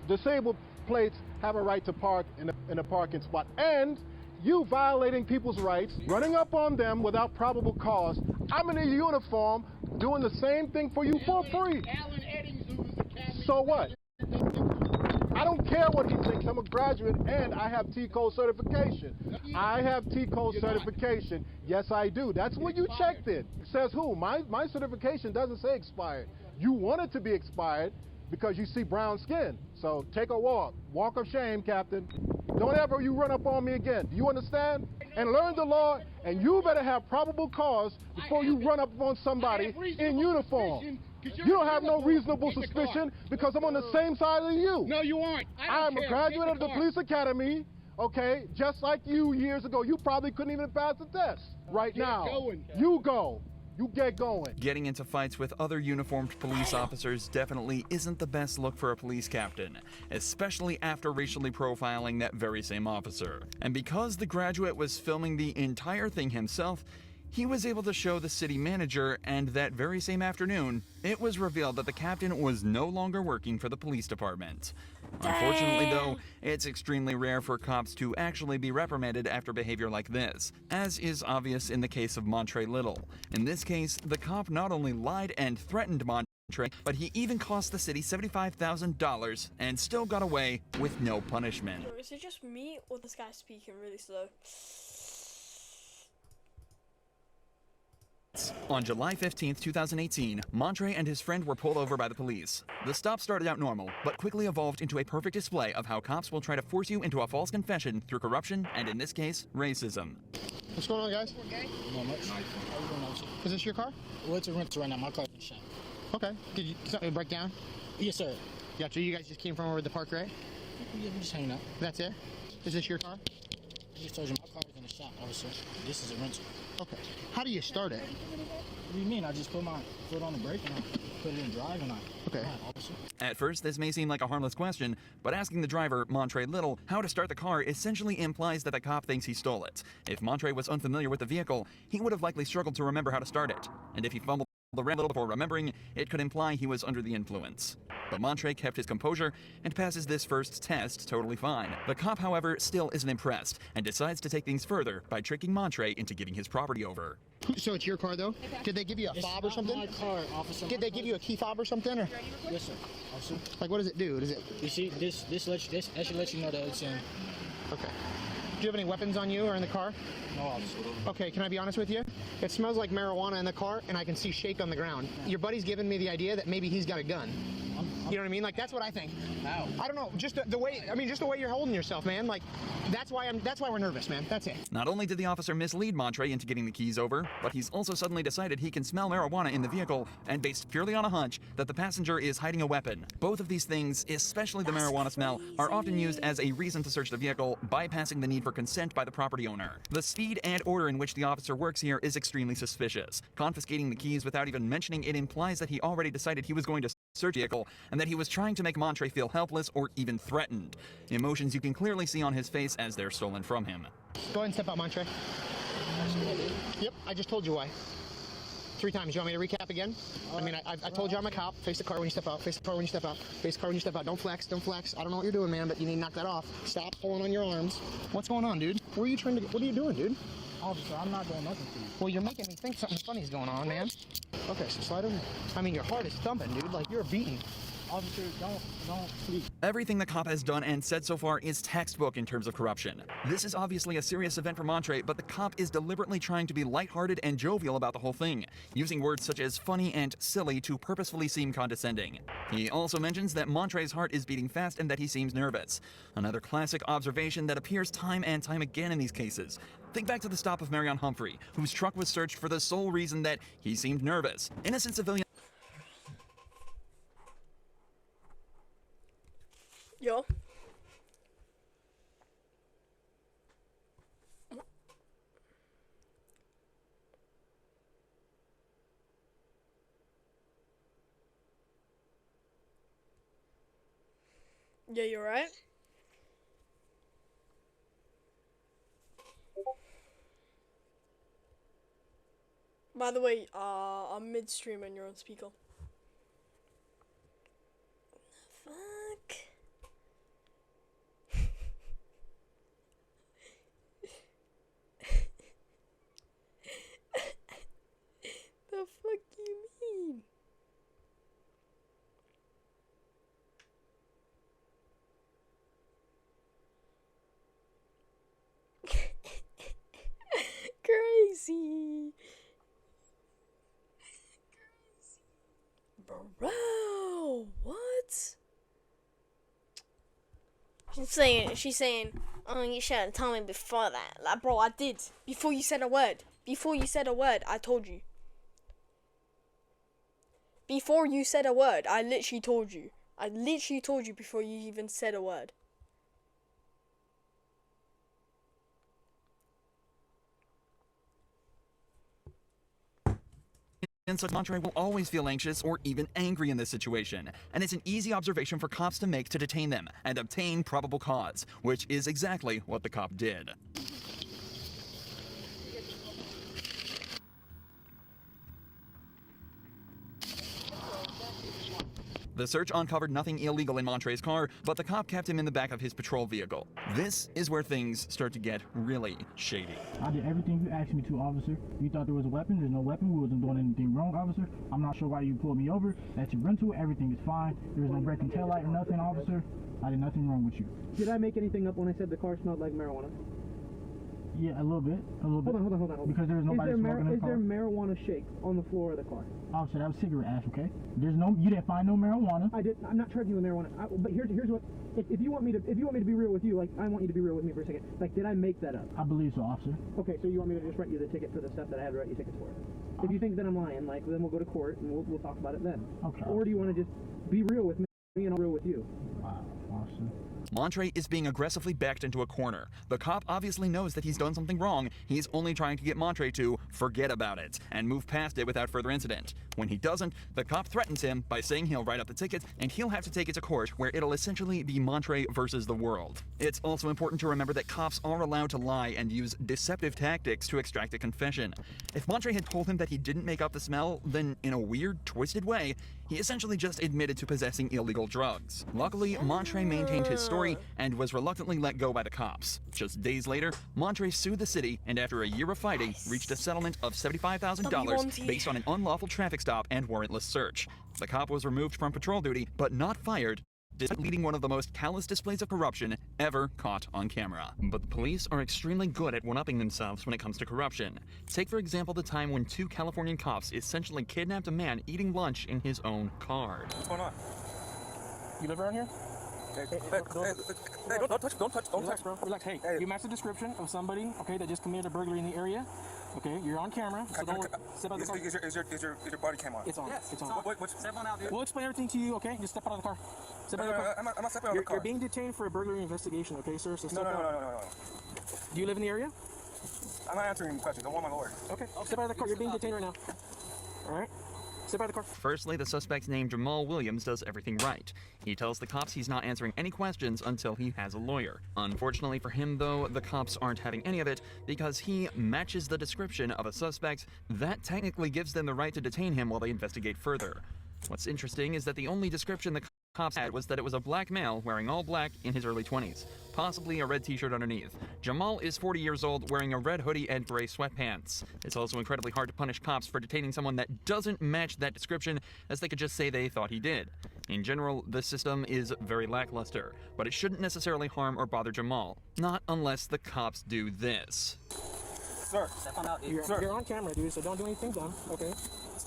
disabled plates have a right to park in a parking spot. And you violating people's rights, running up on them without probable cause. I'm in a uniform doing the same thing for you for free. Alan Eddings, who was the captain. So what? I don't care what he thinks. I'm a graduate and I have T-Code certification. I have T-Code certification. Yes, I do. That's what you checked it. It says who? My certification doesn't say expired. You want it to be expired because you see brown skin. So take a walk. Walk of shame, Captain. Don't ever you run up on me again. Do you understand? And learn the law, and you better have probable cause before you run up on somebody in uniform. You don't have no reasonable suspicion because I'm on the same side as you. No, you aren't. I'm a graduate of the police academy, okay? Just like you years ago. You probably couldn't even pass the test. Right now, you go. You get going. Getting into fights with other uniformed police officers definitely isn't the best look for a police captain, especially after racially profiling that very same officer. And because the graduate was filming the entire thing himself, he was able to show the city manager, and that very same afternoon, it was revealed that the captain was no longer working for the police department. Unfortunately, though, it's extremely rare for cops to actually be reprimanded after behavior like this, as is obvious in the case of Montre Little. In this case, the cop not only lied and threatened Montre, but he even cost the city $75,000 and still got away with no punishment. Is it just me or this guy speaking really slow? On July 15th, 2018, Montre and his friend were pulled over by the police. The stop started out normal, but quickly evolved into a perfect display of how cops will try to force you into a false confession through corruption and, in this case, racism. What's going on, guys? Okay. Not much. Is this your car? Well, it's a rental right now. My car's in the shop. Okay. Did you something break down? Yes, sir. Gotcha. You guys just came from over the park, right? Yeah, we're just hanging out. That's it? Is this your car? I just told you my car's in the shop, officer. This is a rental. Okay. How do you start it? What do you mean? I just put my foot on the brake and I put it in drive and I... Okay. At first, this may seem like a harmless question, but asking the driver, Montre Little, how to start the car essentially implies that the cop thinks he stole it. If Montre was unfamiliar with the vehicle, he would have likely struggled to remember how to start it. And if he fumbled around a little before remembering, it could imply he was under the influence. But Montre kept his composure and passes this first test totally fine. The cop, however, still isn't impressed and decides to take things further by tricking Montre into giving his property over. So it's your car, though? Did they give you a fob or something? My car, officer. Did they give you a key fob or something? Or? Yes, sir. Officer. Like, what does it do? Does it? You see, this actually lets you know that it's in. Okay. Do you have any weapons on you or in the car? No, officer. Okay, can I be honest with you? It smells like marijuana in the car, and I can see shake on the ground. Your buddy's giving me the idea that maybe he's got a gun. You know what I mean? Like, that's what I think. How? I don't know. Just the way. I mean, just the way you're holding yourself, man. Like, that's why we're nervous, man. That's it. Not only did the officer mislead Montre into getting the keys over, but he's also suddenly decided he can smell marijuana in the vehicle, and based purely on a hunch that the passenger is hiding a weapon. Both of these things, especially the marijuana smell, are often used as a reason to search the vehicle, bypassing the need for consent by the property owner. The speed and order in which the officer works here is extremely suspicious. Confiscating the keys without even mentioning it implies that he already decided he was going to search the vehicle, and that he was trying to make Montre feel helpless or even threatened. Emotions you can clearly see on his face as they're stolen from him. Go ahead and step out, Montre. Yep, I just told you why. 3 times. You want me to recap again? I mean, I told you I'm a cop. Face the car when you step out. Face the car when you step out. Face the car when you step out. Don't flex. Don't flex. I don't know what you're doing, man, but you need to knock that off. Stop pulling on your arms. What's going on, dude? Where are you trying to? What are you doing, dude? Officer, I'm not doing nothing to you. Well, you're making me think something funny's going on, man. Okay, so slide over. I mean, your heart is thumping, dude. Like you're beating. Officer, don't, please. Everything the cop has done and said so far is textbook in terms of corruption. This is obviously a serious event for Montre, but the cop is deliberately trying to be lighthearted and jovial about the whole thing, using words such as funny and silly to purposefully seem condescending. He also mentions that Montre's heart is beating fast and that he seems nervous. Another classic observation that appears time and time again in these cases. Think back to the stop of Marion Humphrey, whose truck was searched for the sole reason that he seemed nervous. Innocent civilians. Yo. Yeah, you're right. By the way, I'm midstream and you're on speaker. Fuck. The fuck you mean? Crazy. Bro, what? She's saying, oh, you should have told me before that. Like, bro, I did. Before you said a word. Before you said a word, I told you. Before you said a word, I literally told you. I literally told you before you even said a word. And such Montre will always feel anxious or even angry in this situation, and it's an easy observation for cops to make to detain them and obtain probable cause, which is exactly what the cop did. The search uncovered nothing illegal in Montre's car, but the cop kept him in the back of his patrol vehicle. This is where things start to get really shady. I did everything you asked me to, officer. You thought there was a weapon. There's no weapon. We wasn't doing anything wrong, officer. I'm not sure why you pulled me over. That's your rental. Everything is fine. There was no breaking taillight or nothing, officer. I did nothing wrong with you. Did I make anything up when I said the car smelled like marijuana? Yeah, a little bit. Hold on. Because there was nobody smoking in the car. Is there marijuana shake on the floor of the car? Officer, that was cigarette ash, okay? You didn't find no marijuana. I'm not charging you with marijuana. But here's what. If you want me to be real with you, like I want you to be real with me for a second. Like, did I make that up? I believe so, officer. Okay, so you want me to just write you the ticket for the stuff that I had to write you tickets for? If you think that I'm lying, like, then we'll go to court and we'll talk about it then. Okay. Or do you want to just be real with me and I'll be real with you? officer. Montre is being aggressively backed into a corner. The cop obviously knows that he's done something wrong. He's only trying to get Montre to forget about it and move past it without further incident. When he doesn't, the cop threatens him by saying he'll write up the ticket and he'll have to take it to court, where it'll essentially be Montre versus the world. It's also important to remember that cops are allowed to lie and use deceptive tactics to extract a confession. If Montre had told him that he didn't make up the smell, then in a weird, twisted way, he essentially just admitted to possessing illegal drugs. Luckily, Montre maintained his story and was reluctantly let go by the cops. Just days later, Montre sued the city and after a year of fighting, reached a settlement of $75,000 based on an unlawful traffic stop and warrantless search. The cop was removed from patrol duty, but not fired, despite leading one of the most callous displays of corruption ever caught on camera. But the police are extremely good at one-upping themselves when it comes to corruption. Take, for example, the time when 2 Californian cops essentially kidnapped a man eating lunch in his own car. What's going on? You live around here? Hey, don't touch, Relax, bro. Relax. Hey, you match the description of somebody, okay, that just committed a burglary in the area. Okay, you're on camera, so don't step out of the car. Is your body cam on? It's on. Yes. It's on. Step on out, dude. We'll explain everything to you, okay? Just step out of the car. Step out of the car. I'm not stepping out of the car. You're being detained for a burglary investigation, okay, sir? So step No. out. Do you live in the area? I'm not answering any questions. I want my lawyer. Okay, step out of the car. You're being detained right now. All right? Step out of the car. Firstly, the suspect named Jamal Williams does everything right. He tells the cops he's not answering any questions until he has a lawyer. Unfortunately for him, though, the cops aren't having any of it because he matches the description of a suspect. That technically gives them the right to detain him while they investigate further. What's interesting is that the only description the cops had was that it was a black male wearing all black in his early 20s, possibly a red t-shirt underneath. Jamal is 40 years old, wearing a red hoodie and gray sweatpants. It's also incredibly hard to punish cops for detaining someone that doesn't match that description, as they could just say they thought he did. In general, this system is very lackluster, but it shouldn't necessarily harm or bother Jamal. Not unless the cops do this. Sir, step on out, dude. You're on camera, dude, so don't do anything dumb, okay?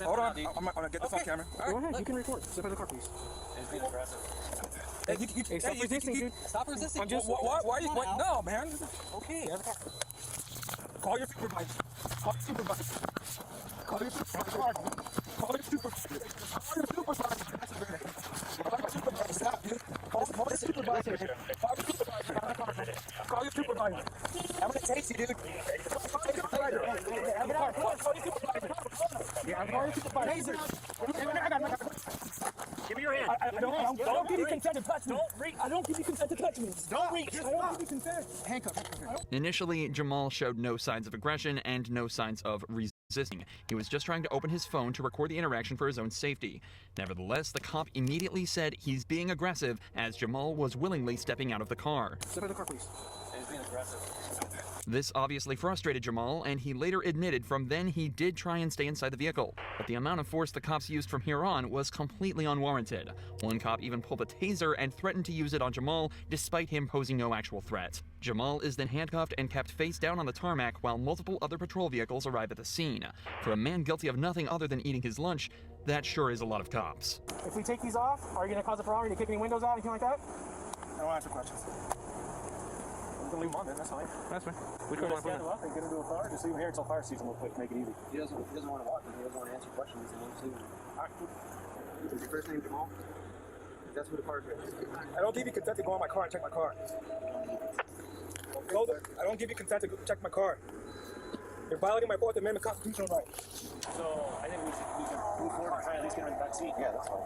Hold on, I'm gonna get this on camera. Go ahead, you can record. Step out of the car, please. It's being aggressive. Hey, stop resisting, dude. Stop resisting. I'm just. Why are you? No, man. Okay. Call your supervisor. Call your supervisor. Call your supervisor. Call your supervisor. Call your supervisor. Call your supervisor. Stop, dude. Call your supervisor. Call your supervisor. I'm gonna chase you, dude. Call your supervisor. Call your supervisor. Yeah, I'm calling your supervisor. Give me your hand. I don't give you consent to touch me. Don't reach. I don't give you consent to touch me. Don't reach. I don't give you consent. Handcuff. Initially, Jamal showed no signs of aggression and no signs of resisting. He was just trying to open his phone to record the interaction for his own safety. Nevertheless, the cop immediately said he's being aggressive as Jamal was willingly stepping out of the car. Step out of the car, please. He's being aggressive. This obviously frustrated Jamal, and he later admitted from then he did try and stay inside the vehicle. But the amount of force the cops used from here on was completely unwarranted. One cop even pulled a taser and threatened to use it on Jamal, despite him posing no actual threat. Jamal is then handcuffed and kept face down on the tarmac while multiple other patrol vehicles arrive at the scene. For a man guilty of nothing other than eating his lunch, that sure is a lot of cops. If we take these off, are you going to cause a problem? Are you going to kick any windows out, anything like that? I don't answer questions. I'm gonna leave him on then, that's fine. That's fine. We're gonna stand him up and get into a car, just leave him here until fire season real quick, make it easy. He doesn't want to walk, he doesn't want to answer questions, and just leave him. Alright. Is your first name Jamal? That's who the car is. I don't give you consent to go in my car and check my car. I don't give you consent to check my car. You're violating my 4th Amendment constitutional right. So I think we can move forward and try to at least get him in the back seat. Yeah, that's fine.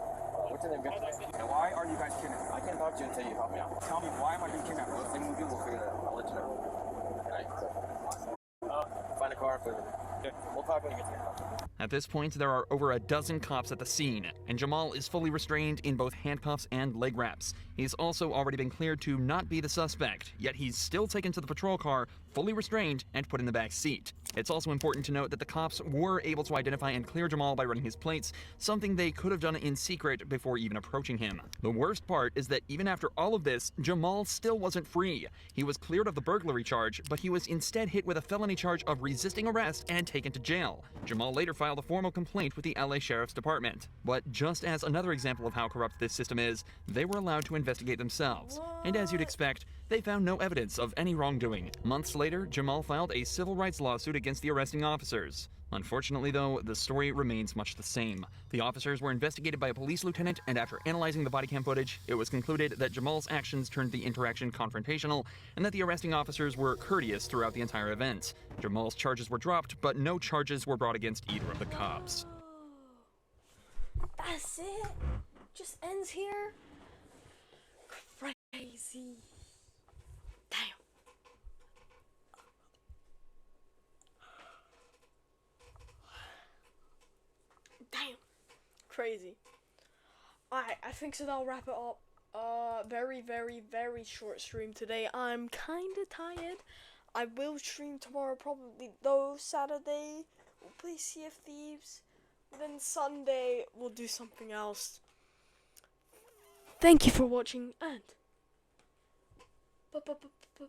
What's your name, guys? And why are you guys kidnapping? I can't talk to you until you help me out. Tell me, why am I being kidnapped? Well, thing we do, we'll figure that out. I'll let you know. Alright. Find a car for you. We'll talk when you get to your house. At this point, there are over a dozen cops at the scene, and Jamal is fully restrained in both handcuffs and leg wraps. He's also already been cleared to not be the suspect, yet he's still taken to the patrol car, fully restrained, and put in the back seat. It's also important to note that the cops were able to identify and clear Jamal by running his plates, something they could have done in secret before even approaching him. The worst part is that even after all of this, Jamal still wasn't free. He was cleared of the burglary charge, but he was instead hit with a felony charge of resisting arrest and taken to jail. Jamal later filed a formal complaint with the LA Sheriff's Department. But just as another example of how corrupt this system is, they were allowed to investigate themselves. And as you'd expect, They found no evidence of any wrongdoing. Months later, Jamal filed a civil rights lawsuit against the arresting officers. Unfortunately, though, the story remains much the same. The officers were investigated by a police lieutenant, and after analyzing the body cam footage, it was concluded that Jamal's actions turned the interaction confrontational, and that the arresting officers were courteous throughout the entire event. Jamal's charges were dropped, but no charges were brought against either of the cops. That's it? Just ends here? Crazy. Damn. Damn. Crazy. Alright, I think so that'll wrap it up. Very short stream today. I'm kinda tired. I will stream tomorrow probably, though. Saturday we'll play Sea of Thieves. Then Sunday we'll do something else. Thank you for watching and